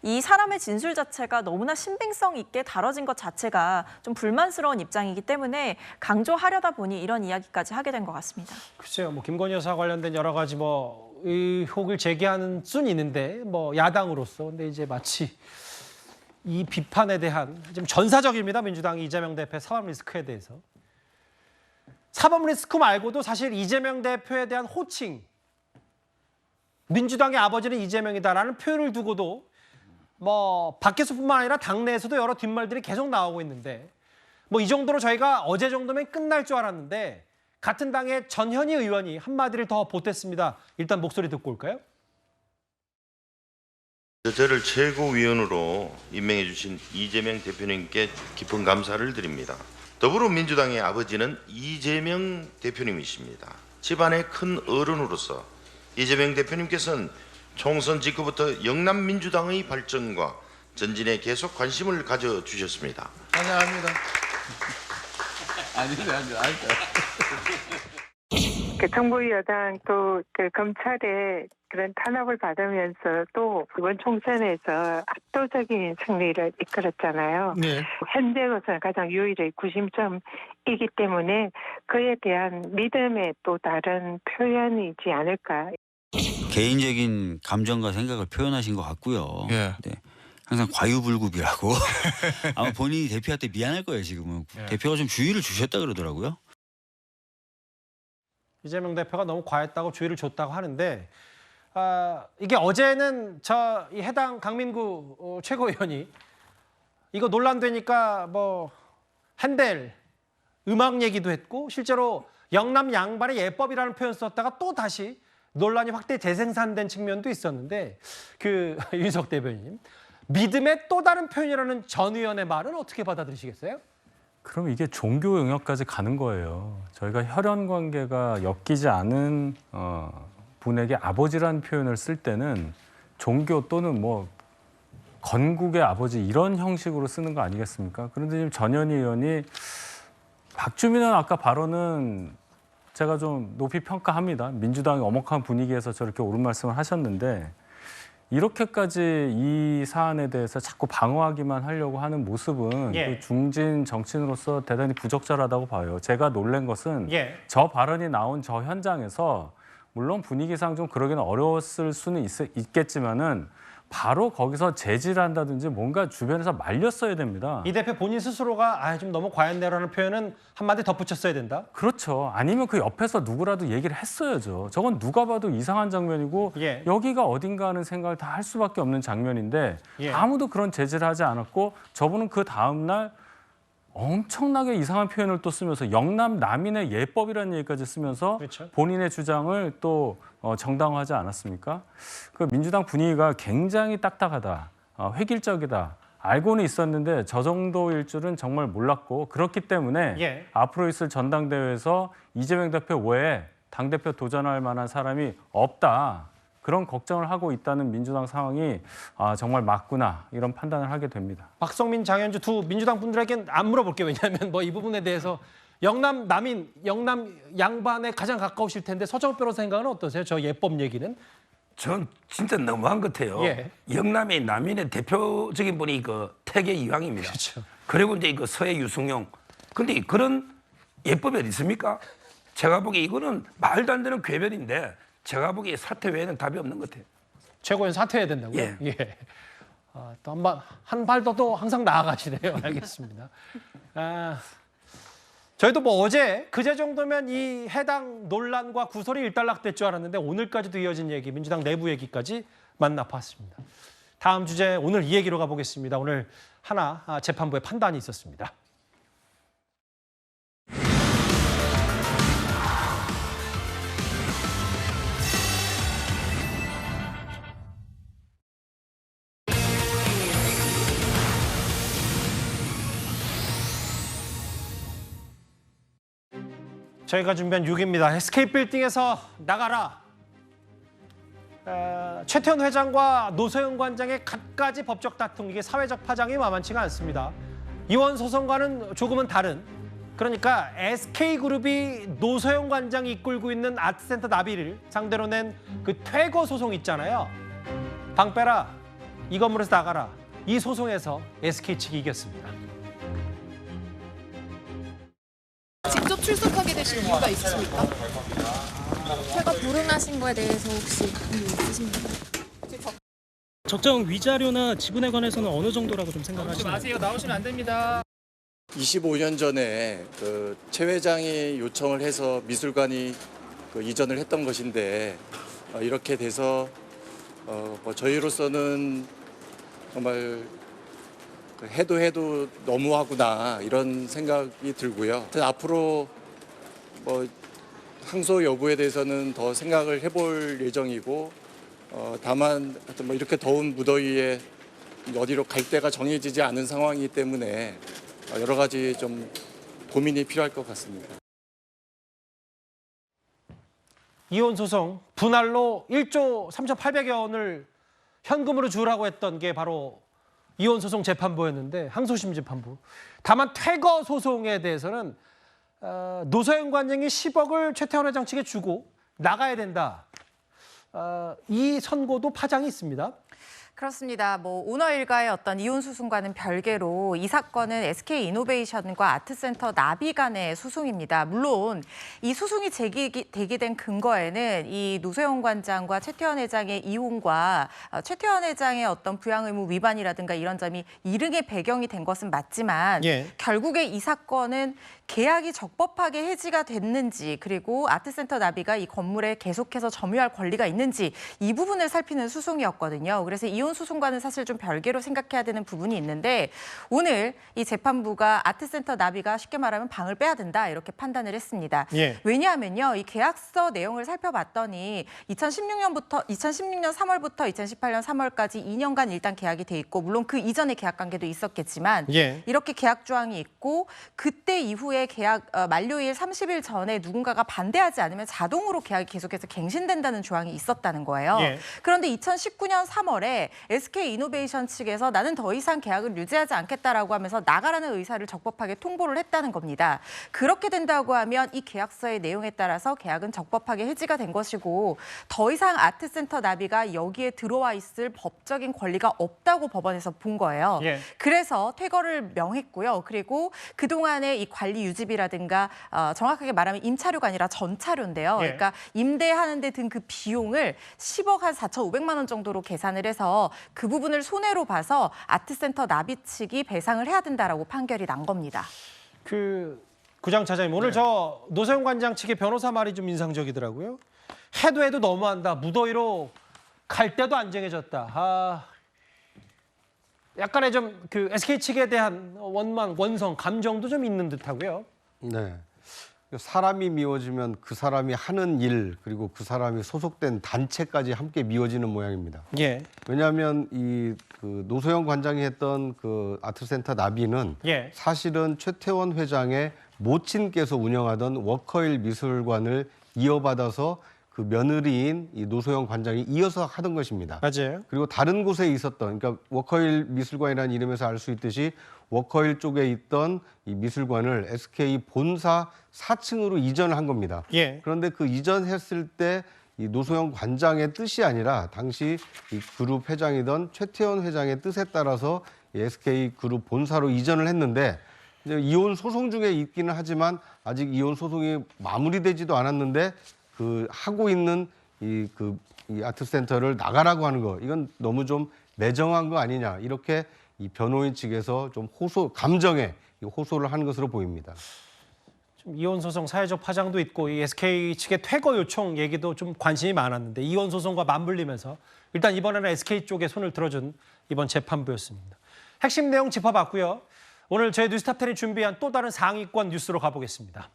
이 사람의 진술 자체가 너무나 신빙성 있게 다뤄진 것 자체가 좀 불만스러운 입장이기 때문에 강조하려다 보니 이런 이야기까지 하게 된 것 같습니다. 글쎄요, 뭐 김건희 여사 관련된 여러 가지 뭐 의혹을 제기하는 수는 있는데 뭐 야당으로서 근데 이제 마치 이 비판에 대한 좀 전사적입니다. 민주당이 이재명 대표의 사법 리스크에 대해서. 사법 리스크 말고도 사실 이재명 대표에 대한 호칭, 민주당의 아버지는 이재명이다라는 표현을 두고도 뭐 밖에서뿐만 아니라 당내에서도 여러 뒷말들이 계속 나오고 있는데 뭐 이 정도로 저희가 어제 정도면 끝날 줄 알았는데 같은 당의 전현희 의원이 한마디를 더 보탰습니다. 일단 목소리 듣고 올까요? 저를 최고위원으로 임명해 주신 이재명 대표님께 깊은 감사를 드립니다. 더불어민주당의 아버지는 이재명 대표님이십니다. 집안의 큰 어른으로서 이재명 대표님께서는 총선 직후부터 영남민주당의 발전과 전진에 계속 관심을 가져주셨습니다. 환영합니다. 그 정부 여당 또 그 검찰의 그런 탄압을 받으면서 또 이번 총선에서 압도적인 승리를 이끌었잖아요. 네. 현재로서는 가장 유일의 구심점이기 때문에 그에 대한 믿음의 또 다른 표현이지 않을까. 개인적인 감정과 생각을 표현하신 것 같고요. 네. 항상 과유불급이라고. 아마 본인이 대표한테 미안할 거예요, 지금은. 대표가 좀 주의를 주셨다 그러더라고요. 이재명 대표가 너무 과했다고 주의를 줬다고 하는데 이게 어제는 이 해당 강민구 최고위원이 이거 논란되니까 뭐 핸델 음악 얘기도 했고 실제로 영남 양반의 예법이라는 표현 썼다가 또 다시 논란이 확대 재생산된 측면도 있었는데 그 윤석 대변인 믿음의 또 다른 표현이라는 전 의원의 말은 어떻게 받아들이시겠어요? 그럼 이게 종교 영역까지 가는 거예요. 저희가 혈연 관계가 엮이지 않은 분에게 아버지라는 표현을 쓸 때는 종교 또는 뭐 건국의 아버지 이런 형식으로 쓰는 거 아니겠습니까? 그런데 지금 전현희 의원이 박주민 의원 아까 발언은 제가 좀 높이 평가합니다. 민주당의 엄혹한 분위기에서 저렇게 옳은 말씀을 하셨는데 이렇게까지 이 사안에 대해서 자꾸 방어하기만 하려고 하는 모습은 그 중진 정치인으로서 대단히 부적절하다고 봐요. 제가 놀란 것은 저 발언이 나온 저 현장에서 물론 분위기상 좀 그러기는 어려웠을 수는 있겠지만은 바로 거기서 제지를 한다든지 뭔가 주변에서 말렸어야 됩니다. 이 대표 본인 스스로가 좀 너무 과했네라는 표현은 한마디 덧붙였어야 된다? 그렇죠. 아니면 그 옆에서 누구라도 얘기를 했어야죠. 저건 누가 봐도 이상한 장면이고 여기가 어딘가 하는 생각을 다 할 수밖에 없는 장면인데 아무도 그런 제지를 하지 않았고 저분은 그 다음 날 엄청나게 이상한 표현을 또 쓰면서 영남 남인의 예법이라는 얘기까지 쓰면서 본인의 주장을 또 정당화하지 않았습니까? 그 민주당 분위기가 굉장히 딱딱하다, 획일적이다. 알고는 있었는데 저 정도일 줄은 정말 몰랐고 그렇기 때문에 앞으로 있을 전당대회에서 이재명 대표 외에 당대표 도전할 만한 사람이 없다. 그런 걱정을 하고 있다는 민주당 상황이 정말 맞구나 이런 판단을 하게 됩니다. 박성민, 장현주 두 민주당 분들에겐 안 물어볼게요. 왜냐하면 뭐 이 부분에 대해서 영남 남인, 영남 양반에 가장 가까우실 텐데 서정호 변호사 생각은 어떠세요? 저 예법 얘기는? 전 진짜 너무한 것 같아요. 영남의 남인의 대표적인 분이 그 태계 이황입니다. 그리고 이제 그 서해 유승용. 근데 그런 예법이 어디 있습니까? 제가 보기에 이거는 말도 안 되는 괴변인데 제가 보기에 사퇴 외에는 답이 없는 것 같아요. 최고위원 사퇴해야 된다고요? 또 한 발 더 또 항상 나아가시네요. 알겠습니다. 저희도 뭐 어제 그제 정도면 이 해당 논란과 구설이 일단락될 줄 알았는데 오늘까지도 이어진 얘기, 민주당 내부 얘기까지 만나봤습니다. 다음 주제 오늘 이 얘기로 가보겠습니다. 오늘 하나 재판부의 판단이 있었습니다. 저희가 준비한 6입니다. SK 빌딩에서 나가라. 최태원 회장과 노소영 관장의 갖가지 법적 다툼, 이게 사회적 파장이 만만치가 않습니다. 이원 소송과는 조금은 다른, 그러니까 SK그룹이 노소영 관장이 이끌고 있는 아트센터 나비를 상대로 낸 그 퇴거 소송 있잖아요. 방 빼라, 이 건물에서 나가라. 이 소송에서 SK 측이 이겼습니다. 직접 출석하게 되신 이유가 있으십니까? 제가 불응하신 거에 대해서 혹시 이유 있으십니까? 적정 위자료나 지분에 관해서는 어느 정도라고 좀 생각하시나요? 마세요. 나오시면 안 됩니다. 25년 전에 그 최 회장이 요청을 해서 미술관이 그 이전을 했던 것인데 이렇게 돼서 뭐 저희로서는 정말 해도 너무하구나 이런 생각이 들고요. 앞으로 뭐 항소 여부에 대해서는 더 생각을 해볼 예정이고 다만 하여튼 뭐 이렇게 더운 무더위에 어디로 갈 데가 정해지지 않은 상황이기 때문에 여러 가지 좀 고민이 필요할 것 같습니다. 이혼 소송 분할로 1조 3,800여 원을 현금으로 주라고 했던 게 바로 이혼 소송 재판부였는데 항소심 재판부. 다만 퇴거 소송에 대해서는 노소연 관장이 10억을 최태원 회장 측에 주고 나가야 된다. 이 선고도 파장이 있습니다. 그렇습니다. 뭐 오너 일가의 어떤 이혼 소송과는 별개로 이 사건은 SK이노베이션과 아트센터 나비 간의 소송입니다. 물론 이 소송이 제기되게 된 근거에는 이 노소연 관장과 최태원 회장의 이혼과 최태원 회장의 어떤 부양 의무 위반이라든가 이런 점이 이릉의 배경이 된 것은 맞지만 결국에 이 사건은 계약이 적법하게 해지가 됐는지 그리고 아트센터 나비가 이 건물에 계속해서 점유할 권리가 있는지 이 부분을 살피는 소송이었거든요. 그래서 이혼 소송과는 사실 좀 별개로 생각해야 되는 부분이 있는데 오늘 이 재판부가 아트센터 나비가 쉽게 말하면 방을 빼야 된다 이렇게 판단을 했습니다. 왜냐하면요. 이 계약서 내용을 살펴봤더니 2016년 3월부터 2018년 3월까지 2년간 일단 계약이 돼 있고 물론 그 이전에 계약 관계도 있었겠지만 이렇게 계약 조항이 있고 그때 이후에 계약 만료일 30일 전에 누군가가 반대하지 않으면 자동으로 계약이 계속해서 갱신된다는 조항이 있었다는 거예요. 그런데 2019년 3월에 SK이노베이션 측에서 나는 더 이상 계약을 유지하지 않겠다라고 하면서 나가라는 의사를 적법하게 통보를 했다는 겁니다. 그렇게 된다고 하면 이 계약서의 내용에 따라서 계약은 적법하게 해지가 된 것이고 더 이상 아트센터 나비가 여기에 들어와 있을 법적인 권리가 없다고 법원에서 본 거예요. 그래서 퇴거를 명했고요. 그리고 그동안의 이 관리 유지비라든가 정확하게 말하면 임차료가 아니라 전차료인데요. 그러니까 임대하는 데 든 그 비용을 10억 한 4,500만 원 정도로 계산을 해서 그 부분을 손해로 봐서 아트센터 나비 측이 배상을 해야 된다라고 판결이 난 겁니다. 구장 차장님, 오늘 저 노소연 관장 측의 변호사 말이 좀 인상적이더라고요. 해도 너무한다. 무더위로 갈 데도 안 정해졌다. 약간의 좀 그 SK 측에 대한 원망, 원성, 감정도 좀 있는 듯하고요. 네. 사람이 미워지면 그 사람이 하는 일 그리고 그 사람이 소속된 단체까지 함께 미워지는 모양입니다. 왜냐하면 그 노소연 관장이 했던 그 아트센터 나비는 사실은 최태원 회장의 모친께서 운영하던 워커힐 미술관을 이어받아서 그 며느리인 이 노소연 관장이 이어서 하던 것입니다. 맞아요. 그리고 다른 곳에 있었던, 그러니까 워커힐 미술관이라는 이름에서 알 수 있듯이 워커힐 쪽에 있던 이 미술관을 SK 본사 4층으로 이전을 한 겁니다. 그런데 그 이전했을 때 이 노소연 관장의 뜻이 아니라 당시 이 그룹 회장이던 최태원 회장의 뜻에 따라서 이 SK 그룹 본사로 이전을 했는데 이제 이혼 소송 중에 있기는 하지만 아직 이혼 소송이 마무리되지도 않았는데 그 하고 있는 이 아트센터를 나가라고 하는 거 이건 너무 좀 매정한 거 아니냐 이렇게 이 변호인 측에서 좀 감정에 호소를 하는 것으로 보입니다. 좀 이혼 소송 사회적 파장도 있고 이 SK 측의 퇴거 요청 얘기도 좀 관심이 많았는데 이혼 소송과 맞물리면서 일단 이번에는 SK 쪽에 손을 들어준 이번 재판부였습니다. 핵심 내용 짚어봤고요. 오늘 저희 뉴스탑10이 준비한 또 다른 상위권 뉴스로 가보겠습니다.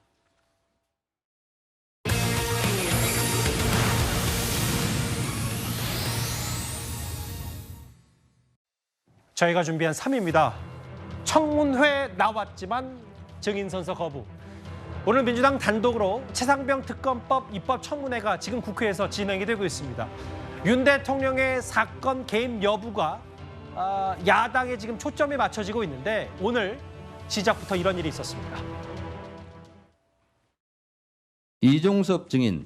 저희가 준비한 3위입니다. 청문회 나왔지만 증인선서 거부. 오늘 민주당 단독으로 최상병 특검법 입법 청문회가 지금 국회에서 진행이 되고 있습니다. 윤 대통령의 사건 개입 여부가 야당에 지금 초점이 맞춰지고 있는데 오늘 시작부터 이런 일이 있었습니다. 이종섭 증인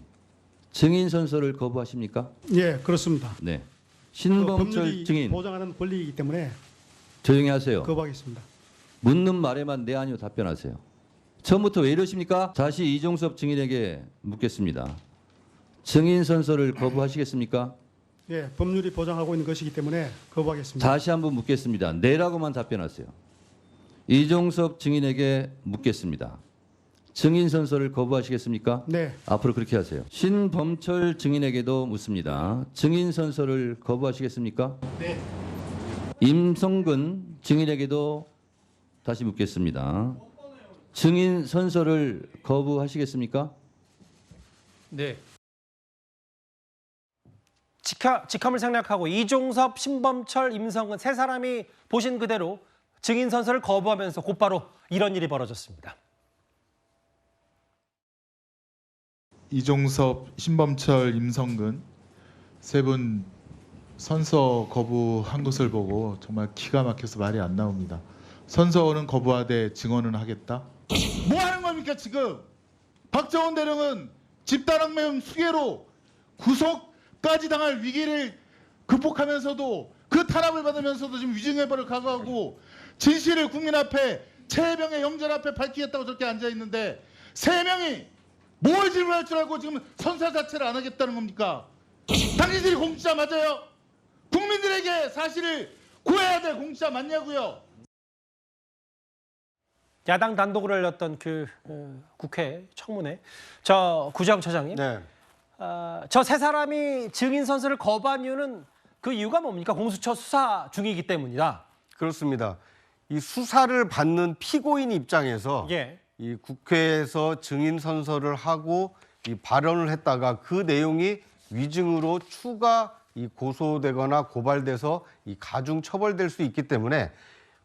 선서를 거부하십니까? 예, 그렇습니다. 네. 신범철 증인 보장하는 권리이기 때문에 조용히 하세요. 거부하겠습니다. 묻는 말에만 네 아니요 답변하세요. 처음부터 왜 이러십니까? 다시 이종섭 증인에게 묻겠습니다. 증인 선서를 거부하시겠습니까? 예, 법률이 보장하고 있는 것이기 때문에 거부하겠습니다. 다시 한번 묻겠습니다. 네라고만 답변하세요. 이종섭 증인에게 묻겠습니다. 증인 선서를 거부하시겠습니까? 네. 앞으로 그렇게 하세요. 신범철 증인에게도 묻습니다. 증인 선서를 거부하시겠습니까? 네. 임성근 증인에게도 다시 묻겠습니다. 증인 선서를 거부하시겠습니까? 네. 직함을 생략하고 이종섭, 신범철, 임성근 세 사람이 보신 그대로 증인 선서를 거부하면서 곧바로 이런 일이 벌어졌습니다. 이종섭, 신범철, 임성근 세 분 선서 거부한 것을 보고 정말 기가 막혀서 말이 안 나옵니다. 선서는 거부하되 증언은 하겠다? 뭐 하는 겁니까 지금? 박정훈 대령은 집단항명 수괴로 구속까지 당할 위기를 극복하면서도 그 탄압을 받으면서도 지금 위증해버를 각오하고 진실을 국민 앞에 최혜병의 영전 앞에 밝히겠다고 저렇게 앉아있는데 세 명이 뭘 질문할 줄 알고 지금 선서 자체를 안 하겠다는 겁니까? 당신들이 공직자 맞아요? 국민들에게 사실을 구해야 될 공직자 맞냐고요? 야당 단독으로 열렸던 그 국회 청문회. 저 구정 처장님. 네. 저 세 사람이 증인 선서를 거부한 이유는 그 이유가 뭡니까? 공수처 수사 중이기 때문이다. 그렇습니다. 이 수사를 받는 피고인 입장에서 이 국회에서 증인 선서를 하고 이 발언을 했다가 그 내용이 위증으로 추가 이 고소되거나 고발돼서 이 가중 처벌될 수 있기 때문에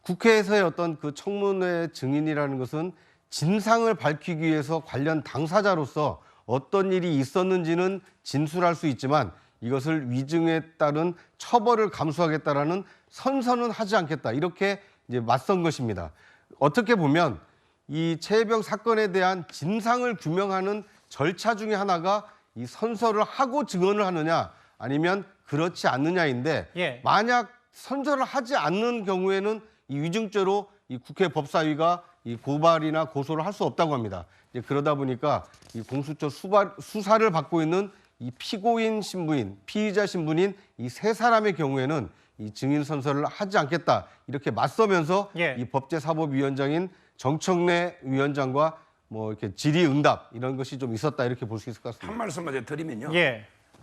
국회에서의 어떤 그 청문회 증인이라는 것은 진상을 밝히기 위해서 관련 당사자로서 어떤 일이 있었는지는 진술할 수 있지만 이것을 위증에 따른 처벌을 감수하겠다라는 선서는 하지 않겠다. 이렇게 이제 맞선 것입니다. 어떻게 보면 이 최혜병 사건에 대한 진상을 규명하는 절차 중에 하나가 이 선서를 하고 증언을 하느냐 아니면 그렇지 않느냐인데 만약 선서를 하지 않는 경우에는 이 위증죄로 이 국회 법사위가 이 고발이나 고소를 할 수 없다고 합니다. 이제 그러다 보니까 이 공수처 수사를 받고 있는 이 피고인 신부인, 피의자 신분인 이 세 사람의 경우에는 이 증인 선서를 하지 않겠다 이렇게 맞서면서 이 법제사법위원장인 정청래 위원장과 뭐 이렇게 질의응답 이런 것이 좀 있었다 이렇게 볼 수 있을 것 같습니다. 한 말씀만 드리면요.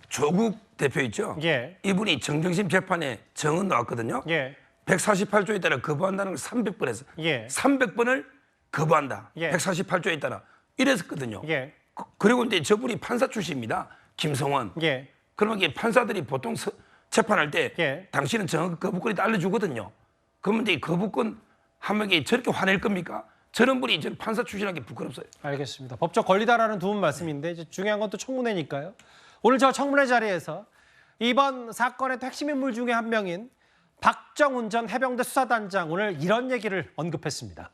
조국 대표 있죠. 이분이 정정심 재판에 정은 나왔거든요. 148조에 따라 거부한다는 걸 300번 했어. 300번을 거부한다. 148조에 따라 이랬었거든요. 그리고 이제 저분이 판사 출신입니다. 김성원. 그러면 이게 판사들이 보통 재판할 때 당신은 정의 거부권이 알려주거든요. 그러면 이제 거부권 한 명이 저렇게 화낼 겁니까? 저런 분이 저는 판사 출신하기 부끄럽어요. 알겠습니다. 법적 권리다라는 두 분 말씀인데 이제 중요한 건 또 청문회니까요. 오늘 저 청문회 자리에서 이번 사건의 핵심 인물 중에 한 명인 박정훈 전 해병대 수사단장 오늘 이런 얘기를 언급했습니다.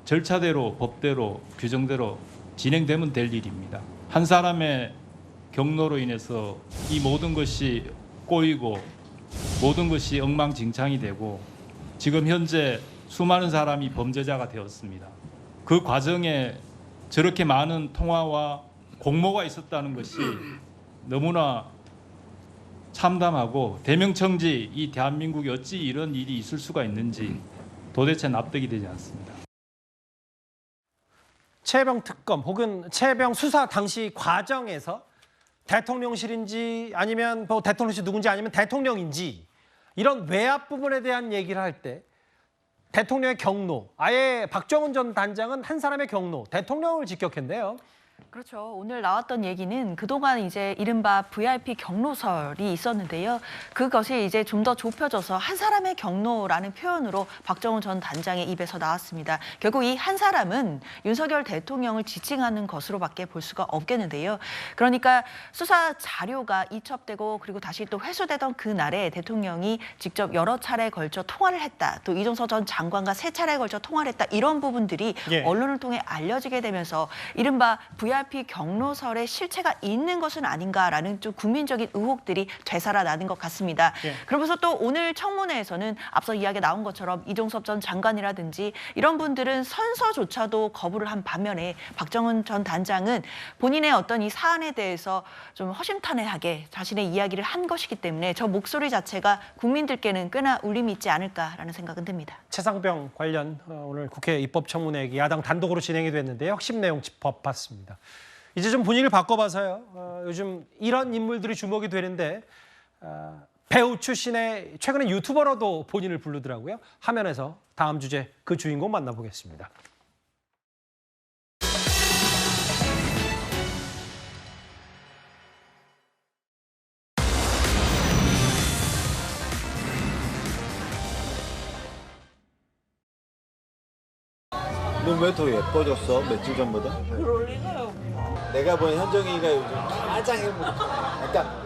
절차대로 법대로 규정대로 진행되면 될 일입니다. 한 사람의 경로로 인해서 이 모든 것이 꼬이고 모든 것이 엉망진창이 되고 지금 현재 수많은 사람이 범죄자가 되었습니다. 그 과정에 저렇게 많은 통화와 공모가 있었다는 것이 너무나 참담하고 대명청지 이 대한민국에 어찌 이런 일이 있을 수가 있는지 도대체 납득이 되지 않습니다. 최혜병 특검 혹은 최혜병 수사 당시 과정에서 대통령실인지 아니면 뭐 대통령실 누군지 아니면 대통령인지 이런 외압 부분에 대한 얘기를 할 때 대통령의 경로, 아예 박정훈 전 단장은 한 사람의 경로, 대통령을 직격했는데요. 그렇죠. 오늘 나왔던 얘기는 그동안 이제 이른바 VIP 경로설이 있었는데요. 그것이 이제 좀 더 좁혀져서 한 사람의 경로라는 표현으로 박정훈 전 단장의 입에서 나왔습니다. 결국 이 한 사람은 윤석열 대통령을 지칭하는 것으로밖에 볼 수가 없겠는데요. 그러니까 수사 자료가 이첩되고 그리고 다시 또 회수되던 그날에 대통령이 직접 여러 차례에 걸쳐 통화를 했다. 또 이종석 전 장관과 세 차례에 걸쳐 통화를 했다. 이런 부분들이 언론을 통해 알려지게 되면서 이른바 VIP 경로설의 실체가 있는 것은 아닌가라는 좀 국민적인 의혹들이 되살아나는 것 같습니다. 그러면서 또 오늘 청문회에서는 앞서 이야기 나온 것처럼 이종섭 전 장관이라든지 이런 분들은 선서조차도 거부를 한 반면에 박정훈 전 단장은 본인의 어떤 이 사안에 대해서 좀 허심탄회하게 자신의 이야기를 한 것이기 때문에 저 목소리 자체가 국민들께는 꽤나 울림이 있지 않을까라는 생각은 듭니다. 최상병 관련 오늘 국회 입법청문회 야당 단독으로 진행이 됐는데요. 핵심 내용 짚어봤습니다. 이제 좀 분위기를 바꿔봐서요. 요즘 이런 인물들이 주목이 되는데 배우 출신의 최근에 유튜버로도 본인을 부르더라고요. 화면에서 다음 주제 그 주인공 만나보겠습니다. 너 왜 더 예뻐졌어? 며칠 전보다? 그럴 리가요. 내가 본 현정이가 요즘 가장 행복해. 그러니까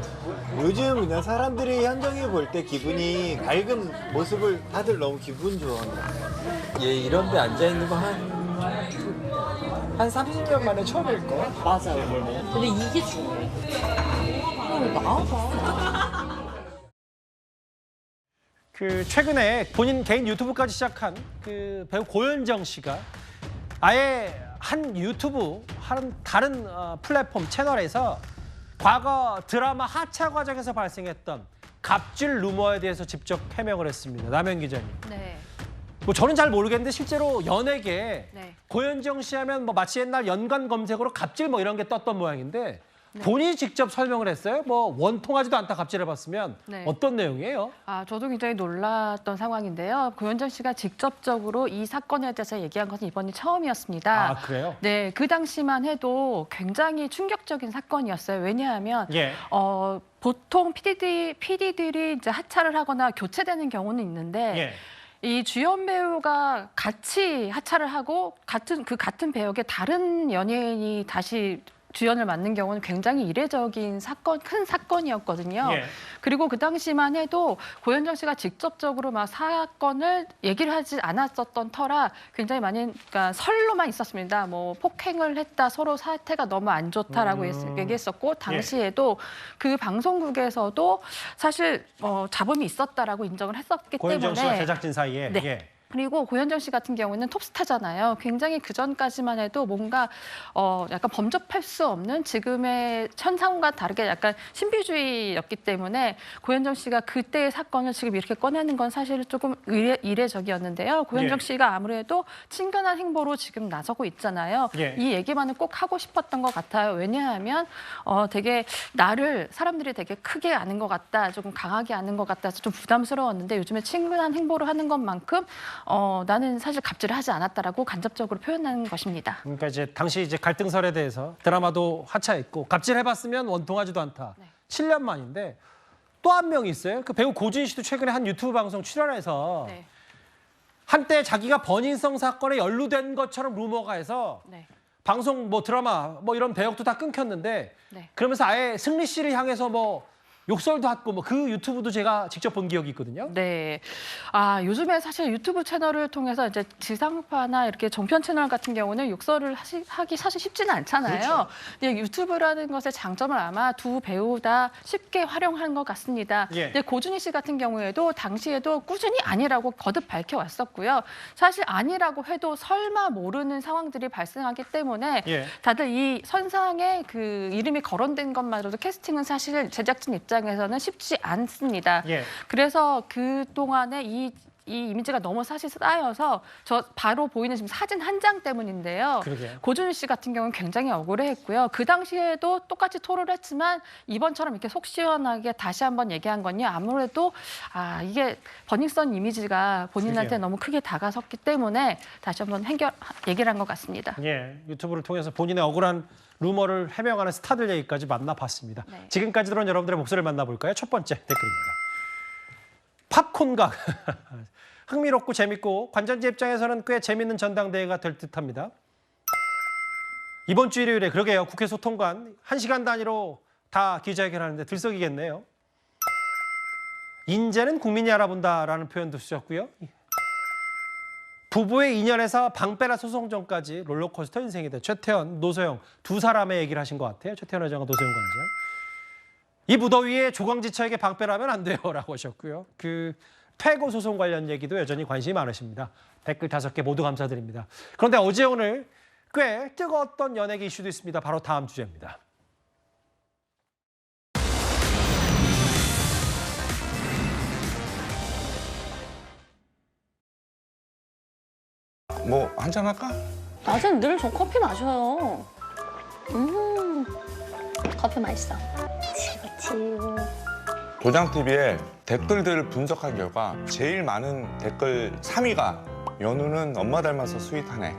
요즘 그냥 사람들이 현정이 볼 때 기분이 밝은 모습을 다들 너무 기분 좋아한다. 얘 이런 데 앉아있는 거 한 30년 만에 처음일걸? 맞아요. 근데 이게 중요해. 나와봐. 그 최근에 본인 개인 유튜브까지 시작한 그 배우 고현정 씨가 아예 한 유튜브 다른 플랫폼 채널에서 과거 드라마 하차 과정에서 발생했던 갑질 루머에 대해서 직접 해명을 했습니다. 남현 기자님. 네. 뭐 저는 잘 모르겠는데 실제로 연예계 네. 고현정 씨 하면 뭐 마치 옛날 연관 검색어로 갑질 뭐 이런 게 떴던 모양인데 본인이 직접 설명을 했어요. 뭐 원통하지도 않다 갑질해봤으면 네. 어떤 내용이에요? 저도 굉장히 놀랐던 상황인데요. 고현정 씨가 직접적으로 이 사건에 대해서 얘기한 것은 이번이 처음이었습니다. 아, 그래요? 네, 그 당시만 해도 굉장히 충격적인 사건이었어요. 왜냐하면 예. 보통 PD들이 이제 하차를 하거나 교체되는 경우는 있는데. 예. 이 주연 배우가 같이 하차를 하고 같은 배역의 다른 연예인이 다시 주연을 맡는 경우는 굉장히 이례적인 큰 사건이었거든요. 예. 그리고 그 당시만 해도 고현정 씨가 직접적으로 막 사건을 얘기를 하지 않았었던 터라 굉장히 많은 그러니까 설로만 있었습니다. 뭐 폭행을 했다, 서로 사태가 너무 안 좋다라고 얘기했었고 당시에도 그 방송국에서도 사실 잡음이 있었다라고 인정을 했었기 고현정 때문에 씨와 제작진 사이에. 네. 예. 그리고 고현정 씨 같은 경우는 톱스타잖아요. 굉장히 그전까지만 해도 뭔가 약간 범접할 수 없는 지금의 현상과 다르게 약간 신비주의였기 때문에 고현정 씨가 그때의 사건을 지금 이렇게 꺼내는 건 사실 조금 이례적이었는데요. 고현정 예. 씨가 아무래도 친근한 행보로 지금 나서고 있잖아요. 예. 이 얘기만은 꼭 하고 싶었던 것 같아요. 왜냐하면 되게 사람들이 되게 크게 아는 것 같다, 조금 강하게 아는 것 같다서 좀 부담스러웠는데 요즘에 친근한 행보를 하는 것만큼 나는 사실 갑질을 하지 않았다라고 간접적으로 표현하는 것입니다. 그러니까 이제 당시 이제 갈등설에 대해서 드라마도 하차했고 갑질해봤으면 원통하지도 않다. 7년 만인데 또 한 명이 있어요. 그 배우 고진 씨도 최근에 한 유튜브 방송 출연해서 네. 한때 자기가 번인성 사건에 연루된 것처럼 루머가 해서 방송 뭐 드라마 뭐 이런 배역도 다 끊겼는데 그러면서 아예 승리 씨를 향해서 뭐 욕설도 하고 뭐 그 유튜브도 제가 직접 본 기억이 있거든요. 네. 요즘에 사실 유튜브 채널을 통해서 이제 지상파나 이렇게 종편 채널 같은 경우는 욕설을 하기 사실 쉽지는 않잖아요. 그렇죠. 근데 유튜브라는 것의 장점을 아마 두 배우 다 쉽게 활용한 것 같습니다. 예. 근데 고준희 씨 같은 경우에도 당시에도 꾸준히 아니라고 거듭 밝혀왔었고요. 사실 아니라고 해도 설마 모르는 상황들이 발생하기 때문에 예. 다들 이 선상에 그 이름이 거론된 것만으로도 캐스팅은 사실 제작진 입장에서는 쉽지 않습니다. 예. 그래서 그동안에 이 이미지가 너무 사실 쌓여서 저 바로 보이는 지금 사진 한 장 때문인데요. 그러게요. 고준희 씨 같은 경우는 굉장히 억울해했고요. 그 당시에도 똑같이 토로를 했지만 이번처럼 이렇게 속 시원하게 다시 한번 얘기한 건요. 아무래도 이게 버닝썬 이미지가 본인한테 그러게요. 너무 크게 다가섰기 때문에 다시 한번 얘기를 한 것 같습니다. 예, 유튜브를 통해서 본인의 억울한 루머를 해명하는 스타들 얘기까지 만나봤습니다. 지금까지 들어온 여러분들의 목소리를 만나볼까요? 첫 번째 댓글입니다. 팝콘각. 흥미롭고 재밌고 관전자 입장에서는 꽤 재밌는 전당대회가 될 듯합니다. 이번 주 일요일에 그러게요. 국회 소통관 1시간 단위로 다 기자회견하는데 들썩이겠네요. 인재는 국민이 알아본다라는 표현도 쓰셨고요. 부부의 인연에서 방패라 소송전까지 롤러코스터 인생이다. 최태원, 노소영 두 사람의 얘기를 하신 것 같아요. 최태원 회장과 노소영 관장. 이 무더위에 조광지처에게 방패라면 안 돼요라고 하셨고요. 그 퇴고 소송 관련 얘기도 여전히 관심이 많으십니다. 댓글 5개 모두 감사드립니다. 그런데 어제 오늘 꽤 뜨거웠던 연예계 이슈도 있습니다. 바로 다음 주제입니다. 뭐 한잔 할까? 낮엔 늘 저 커피 마셔요. 커피 맛있어. 그치. 도장TV에 댓글들을 분석한 결과 제일 많은 댓글 3위가 연우는 엄마 닮아서 스윗하네.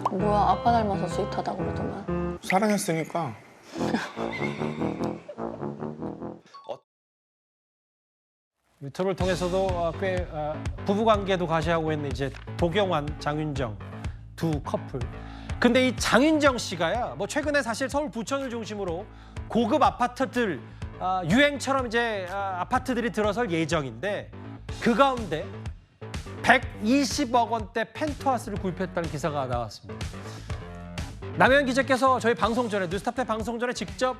뭐야, 아빠 닮아서 스윗하다 그러더만. 사랑했으니까. 유튜브를 통해서도 꽤 부부관계도 과시하고 있는 이제 도경완, 장윤정 두 커플. 근데 이 장윤정 씨가요, 뭐 최근에 사실 서울 부천을 중심으로 고급 아파트들 유행처럼 이제 아파트들이 들어설 예정인데 그 가운데 120억 원대 펜트하우스를 구입했다는 기사가 나왔습니다. 남현 기자께서 저희 방송 전에 뉴스탑 방송 전에 직접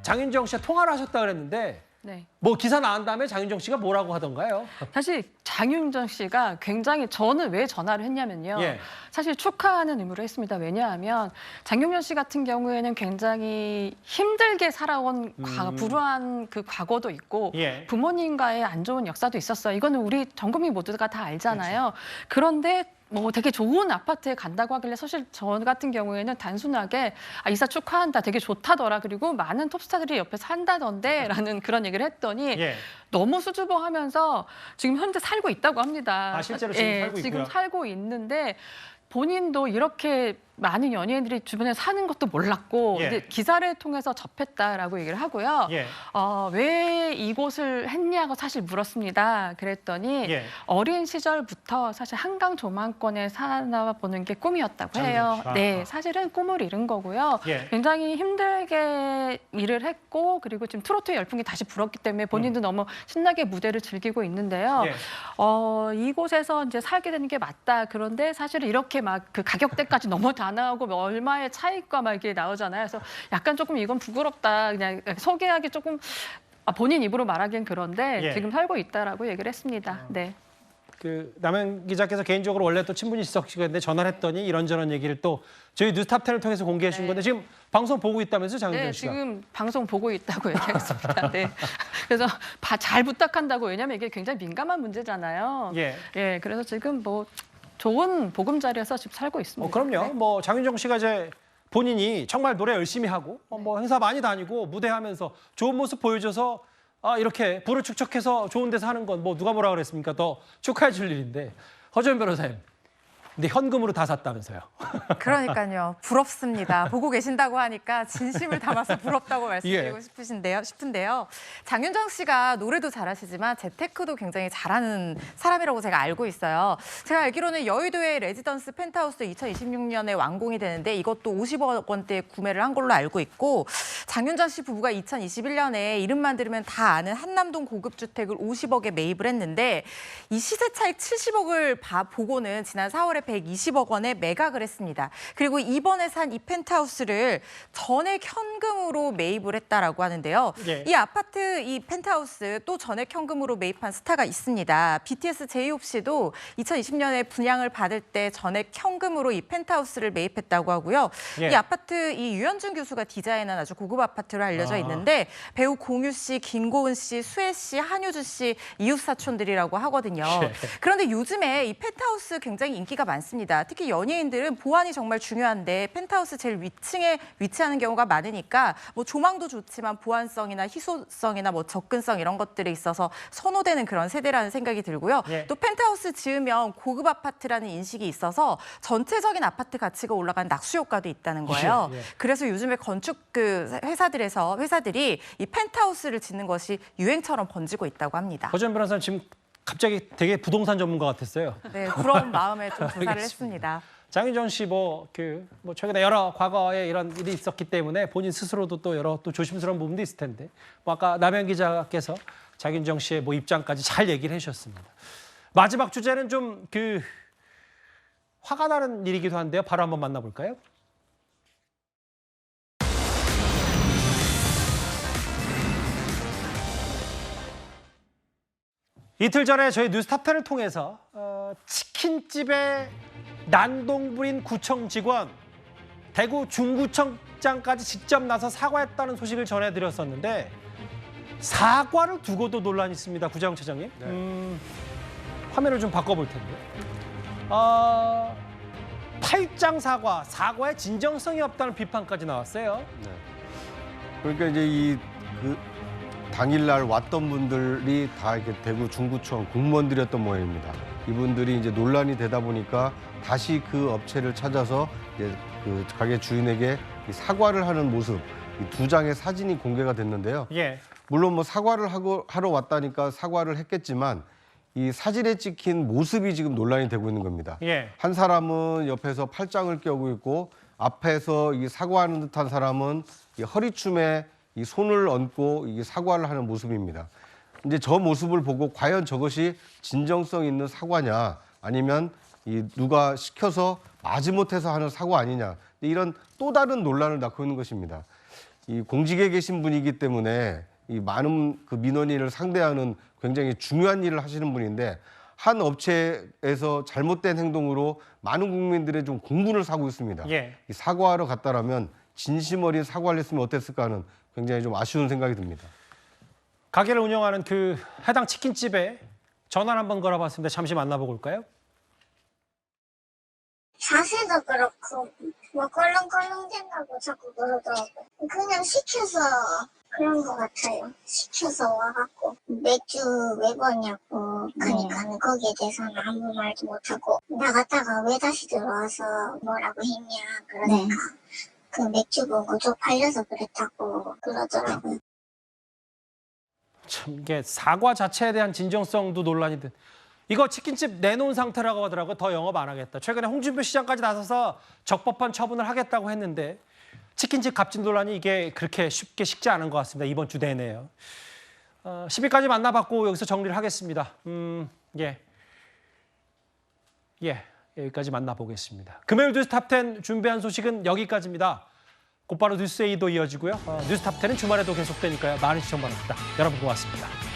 장윤정 씨와 통화를 하셨다 그랬는데 네. 뭐 기사 나온 다음에 장윤정 씨가 뭐라고 하던가요? 사실 장윤정 씨가 굉장히 저는 왜 전화를 했냐면요. 예. 사실 축하하는 의미로 했습니다. 왜냐하면 장윤정 씨 같은 경우에는 굉장히 힘들게 살아온 불우한 그 과거도 있고 예. 부모님과의 안 좋은 역사도 있었어요. 이거는 우리 전 국민 모두가 다 알잖아요. 그런데 뭐 되게 좋은 아파트에 간다고 하길래 사실 저 같은 경우에는 단순하게 이사 축하한다, 되게 좋다더라, 그리고 많은 톱스타들이 옆에서 한다던데 라는 그런 얘기를 했더니 예. 너무 수줍어하면서 지금 현재 살고 있다고 합니다. 실제로 지금 살고 있고요. 지금 살고 있는데 본인도 이렇게 많은 연예인들이 주변에 사는 것도 몰랐고 예. 이제 기사를 통해서 접했다라고 얘기를 하고요. 예. 왜 이곳을 했냐고 사실 물었습니다. 그랬더니 예. 어린 시절부터 사실 한강 조망권에 살아보는 게 꿈이었다고 해요. 네, 사실은 꿈을 이룬 거고요. 예. 굉장히 힘들게 일을 했고 그리고 지금 트로트 열풍이 다시 불었기 때문에 본인도 너무 신나게 무대를 즐기고 있는데요. 예. 이곳에서 이제 살게 되는 게 맞다. 그런데 사실은 이렇게 막 그 가격대까지 너무 다 나오고 얼마의 차이가 막 이렇게 나오잖아요. 그래서 약간 조금 이건 부끄럽다. 그냥 소개하기 조금 본인 입으로 말하기엔 그런데 예. 지금 살고 있다라고 얘기를 했습니다. 네. 그 남현 기자께서 개인적으로 원래 또 친분이 있으시는데 전화를 했더니 이런저런 얘기를 또 저희 뉴스탑10을 통해서 공개해 주신 건데 지금 방송 보고 있다면서요, 장윤정 네, 씨가? 지금 방송 보고 있다고 얘기했습니다. 네. 그래서 잘 부탁한다고, 왜냐하면 이게 굉장히 민감한 문제잖아요. 예. 예, 그래서 지금 뭐 좋은 보금자리에서 지금 살고 있습니다. 그럼요. 네. 뭐 장윤정 씨가 이제 본인이 정말 노래 열심히 하고 뭐 행사 많이 다니고 무대하면서 좋은 모습 보여줘서 이렇게 부를 축적해서 좋은 데서 하는 건 뭐 누가 뭐라 그랬습니까? 더 축하해 줄 일인데. 허재현 변호사님. 근데 현금으로 다 샀다면서요. 그러니까요. 부럽습니다. 보고 계신다고 하니까 진심을 담아서 부럽다고 말씀드리고 싶은데요. 장윤정 씨가 노래도 잘하시지만 재테크도 굉장히 잘하는 사람이라고 제가 알고 있어요. 제가 알기로는 여의도의 레지던스 펜트하우스 2026년에 완공이 되는데 이것도 50억 원대에 구매를 한 걸로 알고 있고, 장윤정 씨 부부가 2021년에 이름만 들으면 다 아는 한남동 고급주택을 50억에 매입을 했는데 이 시세 차익 70억을 보고는 지난 4월에 120억 원에 매각을 했습니다. 그리고 이번에 산 이 펜트하우스를 전액 현금으로 매입을 했다라고 하는데요. 예. 이 아파트, 이 펜트하우스 또 전액 현금으로 매입한 스타가 있습니다. BTS 제이홉 씨도 2020년에 분양을 받을 때 전액 현금으로 이 펜트하우스를 매입했다고 하고요. 예. 이 아파트, 이 유현준 교수가 디자인한 아주 고급 아파트로 알려져 있는데 배우 공유 씨, 김고은 씨, 수혜 씨, 한효주 씨 이웃 사촌들이라고 하거든요. 예. 그런데 요즘에 이 펜트하우스 굉장히 인기가 많습니다. 특히 연예인들은 보안이 정말 중요한데 펜트하우스 제일 위층에 위치하는 경우가 많으니까 뭐 조망도 좋지만 보안성이나 희소성이나 뭐 접근성 이런 것들에 있어서 선호되는 그런 세대라는 생각이 들고요. 예. 또 펜트하우스 지으면 고급 아파트라는 인식이 있어서 전체적인 아파트 가치가 올라가는 낙수 효과도 있다는 거예요. 예. 그래서 요즘에 건축 회사들이 이 펜트하우스를 짓는 것이 유행처럼 번지고 있다고 합니다. 허재현 변호사님 지금 갑자기 되게 부동산 전문가 같았어요. 네, 부러운 마음에 좀 조사를 알겠습니다. 했습니다. 장윤정 씨 뭐 최근에 여러 과거에 이런 일이 있었기 때문에 본인 스스로도 또 여러 또 조심스러운 부분도 있을 텐데 뭐 아까 남현 기자께서 장윤정 씨의 뭐 입장까지 잘 얘기를 해주셨습니다. 마지막 주제는 좀 화가 나는 일이기도 한데요. 바로 한번 만나볼까요? 이틀 전에 저희 뉴스탑10을 통해서 치킨집의 난동부린 구청 직원, 대구 중구청장까지 직접 나서 사과했다는 소식을 전해드렸었는데 사과를 두고도 논란이 있습니다. 구자영 차장님. 화면을 좀 바꿔볼 텐데. 탈장 사과의 진정성이 없다는 비판까지 나왔어요. 네. 그러니까 이제 당일날 왔던 분들이 다 이렇게 대구 중구청 공무원들이었던 모양입니다. 이분들이 이제 논란이 되다 보니까 다시 그 업체를 찾아서 이제 그 가게 주인에게 사과를 하는 모습, 이 2장의 사진이 공개가 됐는데요. 예. 물론 뭐 사과를 하러 왔다니까 사과를 했겠지만 이 사진에 찍힌 모습이 지금 논란이 되고 있는 겁니다. 예. 한 사람은 옆에서 팔짱을 껴고 있고 앞에서 이 사과하는 듯한 사람은 이 허리춤에 이 손을 얹고 이 사과를 하는 모습입니다. 이제 저 모습을 보고 과연 저것이 진정성 있는 사과냐 아니면 이 누가 시켜서 마지못해서 하는 사과 아니냐 이런 또 다른 논란을 낳고 있는 것입니다. 이 공직에 계신 분이기 때문에 이 많은 그 민원인을 상대하는 굉장히 중요한 일을 하시는 분인데 한 업체에서 잘못된 행동으로 많은 국민들의 좀 공분을 사고 있습니다. 예. 이 사과하러 갔다라면 진심 어린 사과를 했으면 어땠을까 하는 굉장히 좀 아쉬운 생각이 듭니다. 가게를 운영하는 그 해당 치킨집에 전화를 한번 걸어봤습니다. 잠시 만나보고 올까요? 자세도 그렇고 뭐 껄렁껄렁 된다고 자꾸 그러더라고요. 그냥 시켜서 그런 것 같아요. 시켜서 와갖고 맥주 왜 버냐고 그러니까는 거기에 대해서는 아무 말도 못하고 나갔다가 왜 다시 들어와서 뭐라고 했냐 그러니까 그 맥주 보고 쪽팔려서 그랬다고 그러더라고요. 참 이게 사과 자체에 대한 진정성도 논란이 돼. 이거 치킨집 내놓은 상태라고 하더라고요. 더 영업 안 하겠다. 최근에 홍준표 시장까지 나서서 적법한 처분을 하겠다고 했는데 치킨집 갑질 논란이 이게 그렇게 쉽게 식지 않은 것 같습니다. 이번 주 내내요. 10일까지 만나봤고 여기서 정리를 하겠습니다. 여기까지 만나보겠습니다. 금요일 뉴스 탑10 준비한 소식은 여기까지입니다. 곧바로 뉴스에이도 이어지고요. 뉴스 탑10은 주말에도 계속되니까요. 많은 시청 바랍니다. 여러분 고맙습니다.